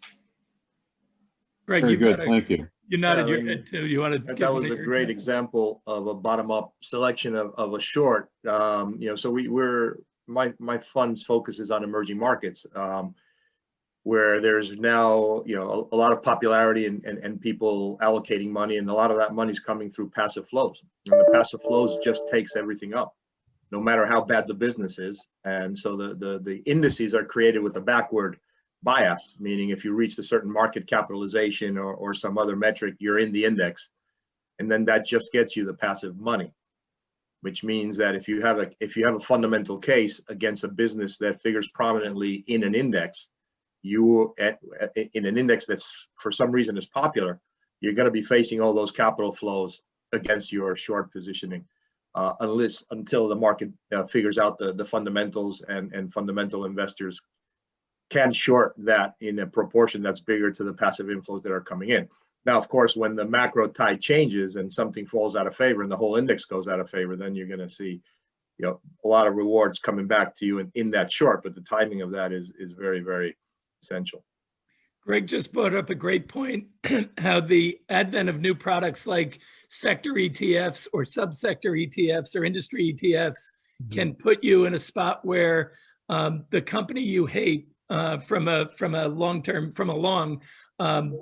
Greg, Very you've good, got thank you. you nodded Yeah, I your mean, head too. You wanted to That was a great example of a bottom-up selection of a short. You know, so my fund's focus is on emerging markets, where there's now, you know, a lot of popularity and people allocating money, and a lot of that money is coming through passive flows. And the passive flows just takes everything up, no matter how bad the business is. And so the indices are created with a backward bias, meaning if you reach a certain market capitalization or some other metric, you're in the index. And then that just gets you the passive money, which means that if you have a fundamental case against a business that figures prominently in an index, in an index that's for some reason is popular, you're going to be facing all those capital flows against your short positioning, until the market figures out the fundamentals, and fundamental investors can short that in a proportion that's bigger to the passive inflows that are coming in. Now, of course, when the macro tide changes and something falls out of favor and the whole index goes out of favor, then you're going to see, you know, a lot of rewards coming back to you in that short. But the timing of that is very, very essential. Greg just brought up a great point, how the advent of new products like sector ETFs or subsector ETFs or industry ETFs can put you in a spot where the company you hate from a long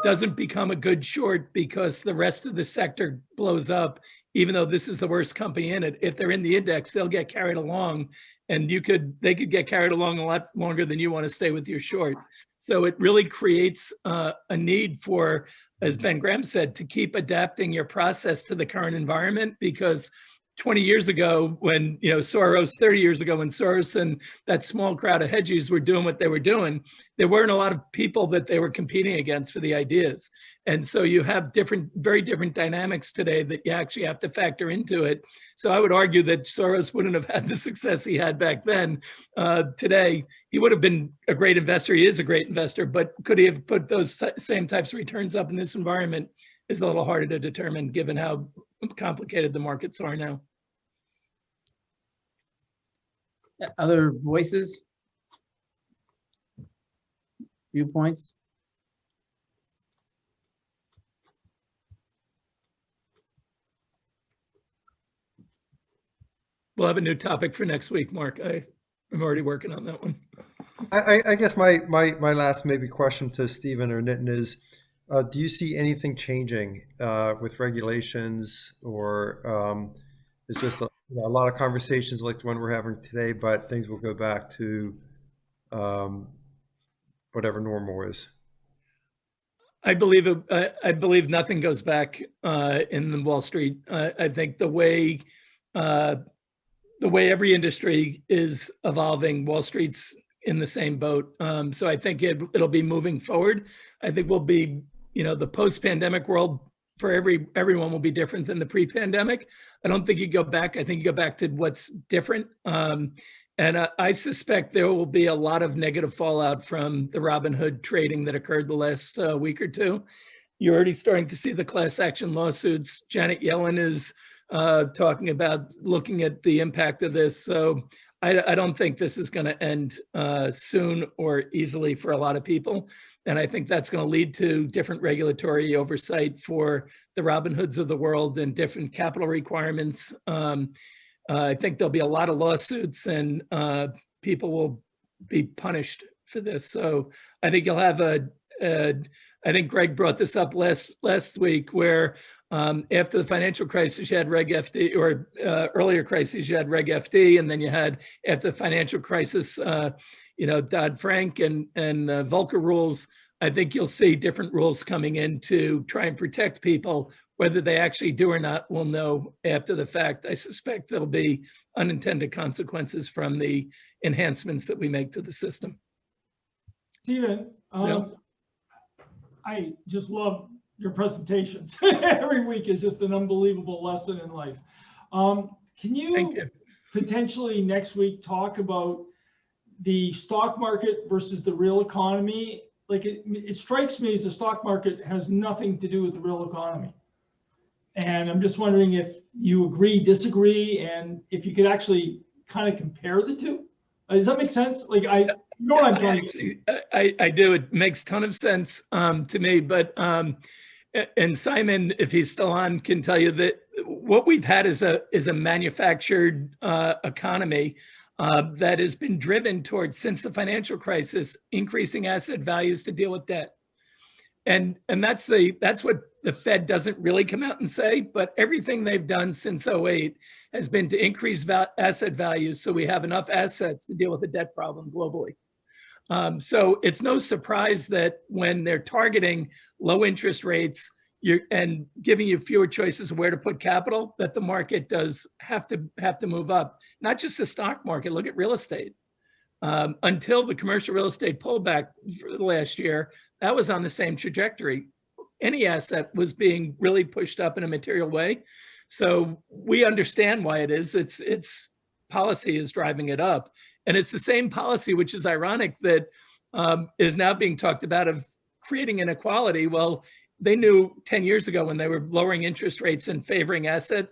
doesn't become a good short because the rest of the sector blows up, even though this is the worst company in it. If they're in the index, they'll get carried along, and they could get carried along a lot longer than you want to stay with your short. So it really creates a need for, as Ben Graham said, to keep adapting your process to the current environment, because 20 years ago when, Soros, 30 years ago when Soros and that small crowd of hedgies were doing what they were doing, there weren't a lot of people that they were competing against for the ideas. And so you have very different dynamics today that you actually have to factor into it. So I would argue that Soros wouldn't have had the success he had back then. Today, he would have been a great investor. He is a great investor, but could he have put those same types of returns up in this environment is a little harder to determine given how complicated the markets are now. Other voices? Viewpoints? We'll have a new topic for next week, Mark. I'm already working on that one. I guess my last maybe question to Stephen or Nitin is, do you see anything changing with regulations, or it's just a lot of conversations like the one we're having today, but things will go back to whatever normal is? I believe nothing goes back in the Wall Street. I think the way every industry is evolving, Wall Street's in the same boat. So I think it'll be moving forward. I think we'll be, the post-pandemic world for everyone will be different than the pre-pandemic. I don't think you go back. I think you go back to what's different. And I suspect there will be a lot of negative fallout from the Robinhood trading that occurred the last week or two. You're already starting to see the class action lawsuits. Janet Yellen is talking about looking at the impact of this. So I don't think this is going to end soon or easily for a lot of people. And I think that's going to lead to different regulatory oversight for the Robinhoods of the world and different capital requirements. I think there'll be a lot of lawsuits and people will be punished for this. So I think you'll have I think Greg brought this up last week, where after the financial crisis, you had Reg FD, or earlier crises, you had Reg FD, and then you had, after the financial crisis, Dodd-Frank and Volcker rules. I think you'll see different rules coming in to try and protect people. Whether they actually do or not, we'll know after the fact. I suspect there'll be unintended consequences from the enhancements that we make to the system. Stephen, I just love your presentations. Every week is just an unbelievable lesson in life. Can you potentially next week talk about the stock market versus the real economy? Like it strikes me as the stock market has nothing to do with the real economy. And I'm just wondering if you agree, disagree, and if you could actually kind of compare the two. Does that make sense? Like you know what I'm trying to do. I do. It makes a ton of sense to me. But and Simon, if he's still on, can tell you that what we've had is a manufactured economy that has been driven towards, since the financial crisis, increasing asset values to deal with debt. And that's what the Fed doesn't really come out and say, but everything they've done since 2008 has been to increase asset values so we have enough assets to deal with the debt problem globally. So it's no surprise that when they're targeting low interest rates and giving you fewer choices of where to put capital, that the market does have to move up. Not just the stock market, look at real estate. Until the commercial real estate pullback for the last year, that was on the same trajectory. Any asset was being really pushed up in a material way. So we understand why it is. It's policy is driving it up. And it's the same policy, which is ironic, that is now being talked about, of creating inequality. Well, they knew 10 years ago when they were lowering interest rates and favoring asset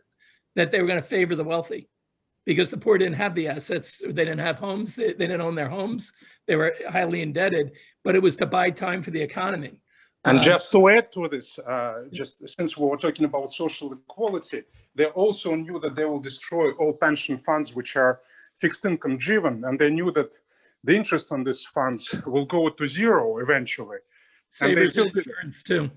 that they were going to favor the wealthy, because the poor didn't have the assets. They didn't have homes. They didn't own their homes. They were highly indebted, but it was to buy time for the economy. And just to add to this, just since we were talking about social equality, they also knew that they will destroy all pension funds which are fixed income driven, and they knew that the interest on these funds will go to zero eventually. Savers insurance too.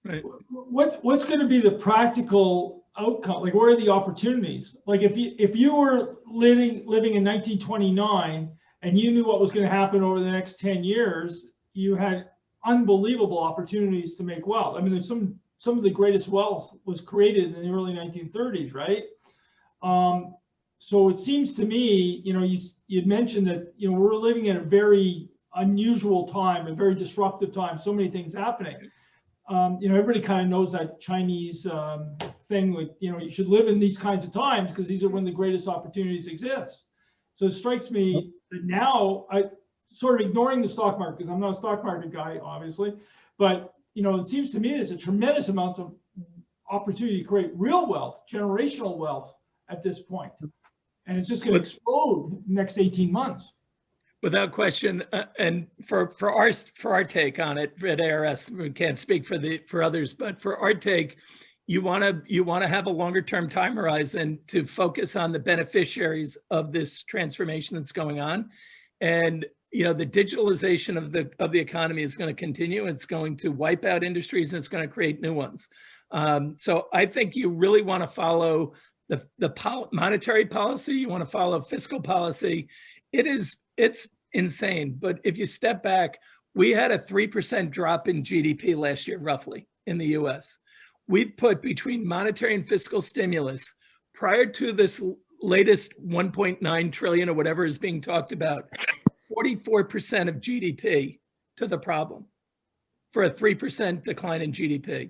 Right. What's going to be the practical outcome? Like, where are the opportunities? Like, if you were living in 1929 and you knew what was going to happen over the next 10 years, you had unbelievable opportunities to make wealth. I mean, there's some some of the greatest wealth was created in the early 1930s, right? So it seems to me, you'd mentioned that, we're living in a very unusual time, a very disruptive time, so many things happening. Everybody kind of knows that Chinese thing, like, you should live in these kinds of times because these are when the greatest opportunities exist. So it strikes me that now, I sort of ignoring the stock market, because I'm not a stock market guy, obviously, but, it seems to me there's a tremendous amount of opportunity to create real wealth, generational wealth at this point. And it's just going to explode next 18 months. Without question, and for our take on it at ARS, we can't speak for others, but for our take, you want to have a longer term time horizon to focus on the beneficiaries of this transformation that's going on, and the digitalization of the economy is going to continue. It's going to wipe out industries and it's going to create new ones. So I think you really want to follow the monetary policy. You want to follow fiscal policy. It's insane. But if you step back, we had a 3% drop in GDP last year, roughly, in the US. We've put between monetary and fiscal stimulus prior to this latest 1.9 trillion or whatever is being talked about, 44% of GDP to the problem for a 3% decline in GDP.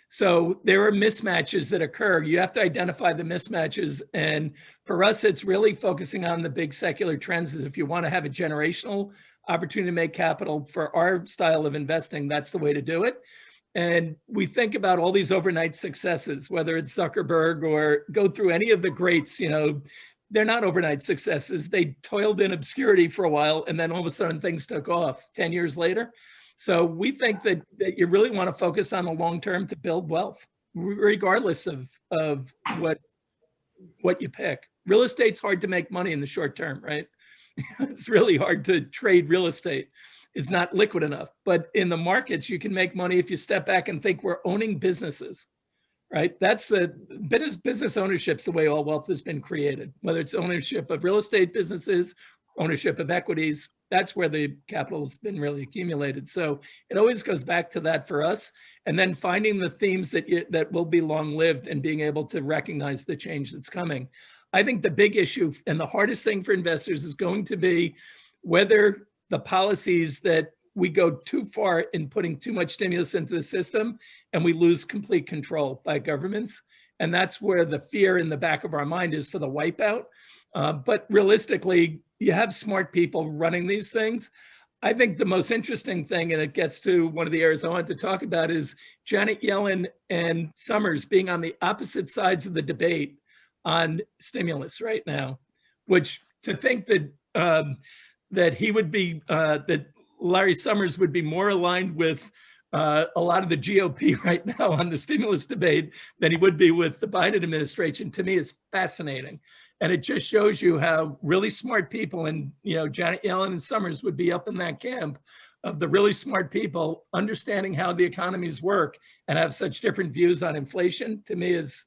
So there are mismatches that occur. You have to identify the mismatches. And for us, it's really focusing on the big secular trends. Is if you want to have a generational opportunity to make capital for our style of investing, that's the way to do it. And we think about all these overnight successes, whether it's Zuckerberg or go through any of the greats, they're not overnight successes. They toiled in obscurity for a while, and then all of a sudden things took off 10 years later. So we think that you really want to focus on the long term to build wealth, regardless of what you pick. Real estate's hard to make money in the short term, right? It's really hard to trade real estate. It's not liquid enough. But in the markets, you can make money if you step back and think we're owning businesses, right? That's the business ownership's the way all wealth has been created, whether it's ownership of real estate businesses, ownership of equities. That's where the capital has been really accumulated. So it always goes back to that for us. And then finding the themes that will be long-lived and being able to recognize the change that's coming. I think the big issue and the hardest thing for investors is going to be whether the policies that we go too far in putting too much stimulus into the system and we lose complete control by governments. And that's where the fear in the back of our mind is for the wipeout. But realistically, you have smart people running these things. I think the most interesting thing, and it gets to one of the areas I wanted to talk about, is Janet Yellen and Summers being on the opposite sides of the debate on stimulus right now, which to think that he would be, that Larry Summers would be more aligned with a lot of the GOP right now on the stimulus debate than he would be with the Biden administration, to me is fascinating. And it just shows you how really smart people, and Janet Yellen and Summers would be up in that camp of the really smart people understanding how the economies work and have such different views on inflation, to me is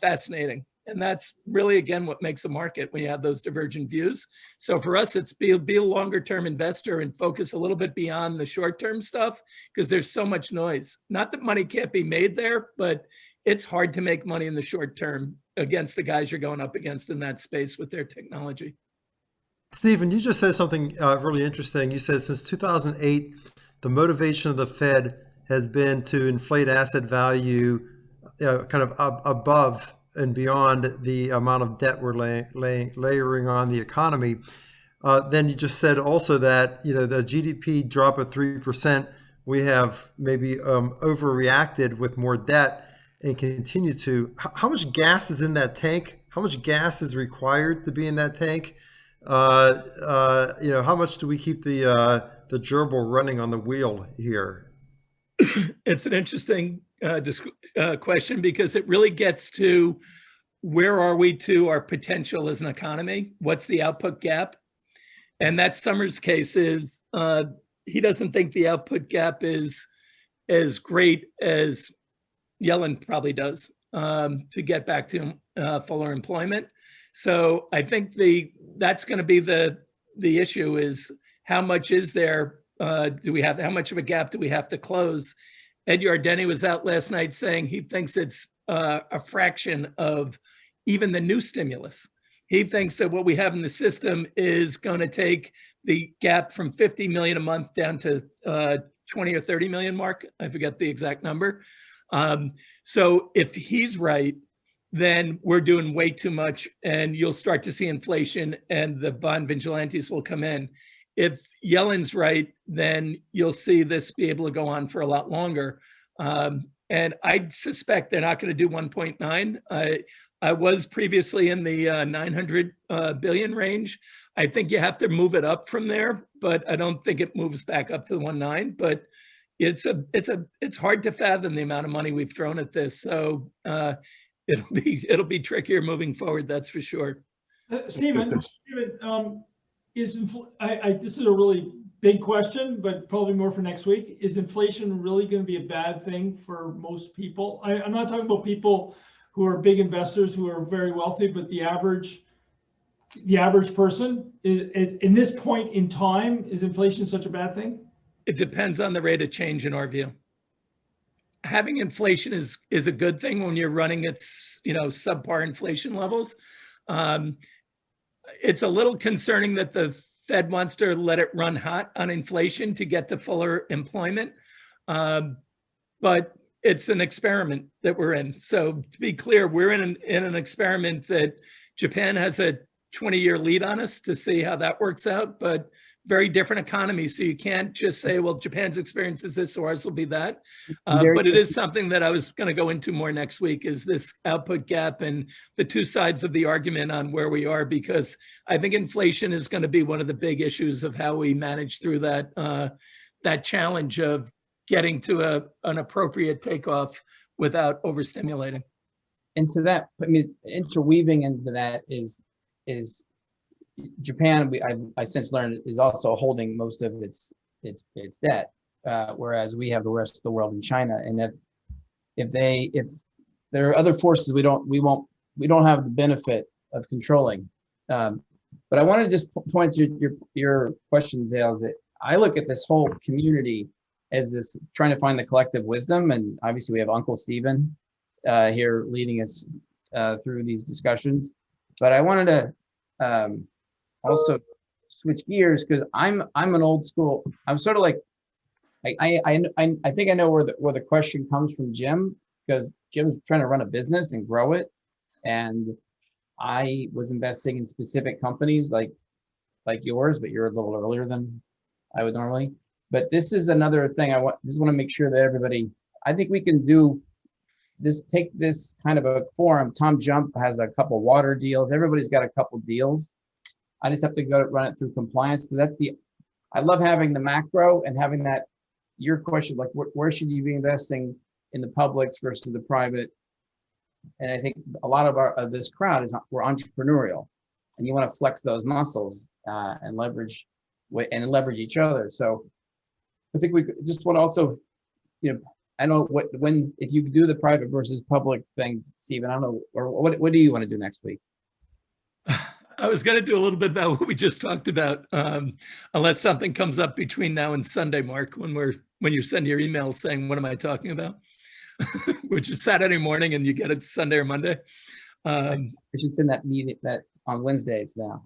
fascinating. And that's really, again, what makes a market when you have those divergent views. So for us, it's be a longer term investor and focus a little bit beyond the short term stuff, because there's so much noise. Not that money can't be made there, but it's hard to make money in the short term against the guys you're going up against in that space with their technology. Stephen, you just said something really interesting. You said since 2008, the motivation of the Fed has been to inflate asset value kind of above and beyond the amount of debt we're layering on the economy. Then you just said also that, the GDP drop of 3%, we have maybe overreacted with more debt and continue to. How much gas is in that tank? How much gas is required to be in that tank? How much do we keep the gerbil running on the wheel here? It's an interesting question, because it really gets to where are we to our potential as an economy? What's the output gap? And that Summers case is he doesn't think the output gap is as great as Yellen probably does to get back to fuller employment. So I think that's going to be the issue is how much is there? How much of a gap do we have to close? Ed Yardeni was out last night saying he thinks it's a fraction of even the new stimulus. He thinks that what we have in the system is going to take the gap from 50 million a month down to 20 or 30 million mark. I forget the exact number. So if he's right, then we're doing way too much, and you'll start to see inflation and the bond vigilantes will come in. If Yellen's right, then you'll see this be able to go on for a lot longer. And I suspect they're not going to do 1.9. I was previously in the 900 billion range. I think you have to move it up from there, but I don't think it moves back up to the 1.9. But it's hard to fathom the amount of money we've thrown at this. So it'll be trickier moving forward. That's for sure. Stephen, this is a really big question, but probably more for next week. Is inflation really going to be a bad thing for most people? I'm not talking about people who are big investors who are very wealthy, but the average person is, in this point in time, is inflation such a bad thing? It depends on the rate of change in our view. Having inflation is a good thing when you're running at subpar inflation levels. It's a little concerning that the Fed wants to let it run hot on inflation to get to fuller employment. But it's an experiment that we're in. So to be clear, we're in an experiment that Japan has a 20-year lead on us to see how that works out, but very different economies. So you can't just say, well, Japan's experience is this, so ours will be that. But it is something that I was going to go into more next week, is this output gap and the two sides of the argument on where we are, because I think inflation is going to be one of the big issues of how we manage through that challenge of getting to an appropriate takeoff without overstimulating. And to that, I mean, interweaving into that is Japan. I since learned is also holding most of its debt, whereas we have the rest of the world in China. And if there are other forces we don't have the benefit of controlling. But I want to just point to your question, Zale, is that I look at this whole community as this trying to find the collective wisdom, and obviously we have Uncle Stephen here leading us through these discussions. But I wanted to also switch gears, because I'm an old school. I'm sort of like I think I know where the question comes from Jim, because Jim's trying to run a business and grow it, and I was investing in specific companies like yours, but you're a little earlier than I would normally. But this is another thing I want to make sure that everybody, I think we can do this, take this kind of a forum. Tom Jump has a couple water deals. Everybody's got a couple deals. I just have to go run it through compliance. But I love having the macro and having that, your question, like where should you be investing in the publics versus the private? And I think a lot of this crowd we're entrepreneurial, and you want to flex those muscles and leverage each other. So I think we just want to also, I don't know if you do the private versus public things, Stephen, I don't know, or what do you want to do next week? I was going to do a little bit about what we just talked about, unless something comes up between now and Sunday, Mark, when you send your email saying, what am I talking about? Which is Saturday morning and you get it Sunday or Monday. I should send that meeting that on Wednesdays now.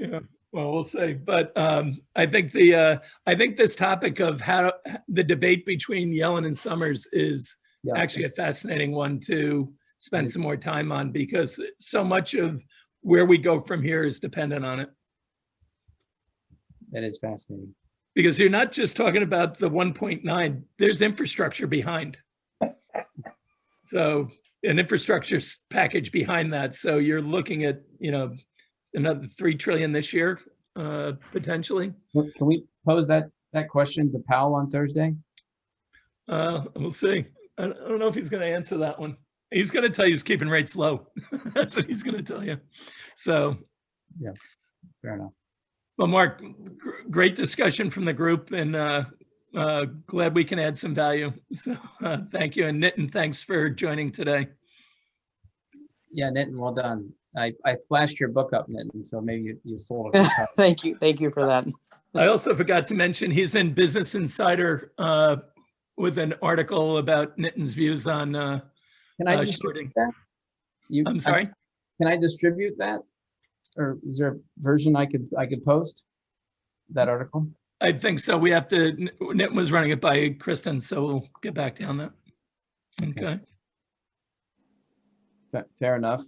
Yeah. Well, we'll see. But I think this topic of how the debate between Yellen and Summers is actually a fascinating one to spend some more time on, because so much of where we go from here is dependent on it. That is fascinating. Because you're not just talking about the 1.9, there's infrastructure behind. So an infrastructure package behind that. So you're looking at, another 3 trillion this year, potentially. Can we pose that question to Powell on Thursday? We'll see. I don't know if he's going to answer that one. He's going to tell you he's keeping rates low. That's what he's going to tell you. So, yeah, fair enough. Well, Mark, great discussion from the group, and glad we can add some value. So thank you. And Nitin, thanks for joining today. Yeah, Nitin, well done. I flashed your book up, Nitin, so maybe you sold it. Thank you for that. I also forgot to mention he's in Business Insider with an article about Nitin's views on Can I distribute that? I'm sorry? Can I distribute that? Or is there a version I could post that article? I think so. We have to, Nitin was running it by Kristen, so we'll get back to you on that. Okay. Fair enough.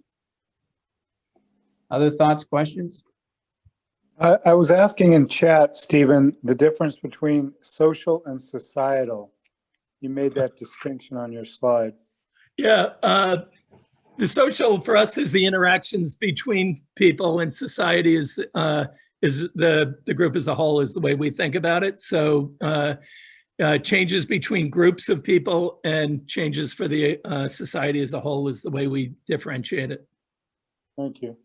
Other thoughts, questions? I was asking in chat, Stephen, the difference between social and societal. You made that distinction on your slide. Yeah, the social for us is the interactions between people, and society is the group as a whole is the way we think about it. So changes between groups of people and changes for the society as a whole is the way we differentiate it. Thank you.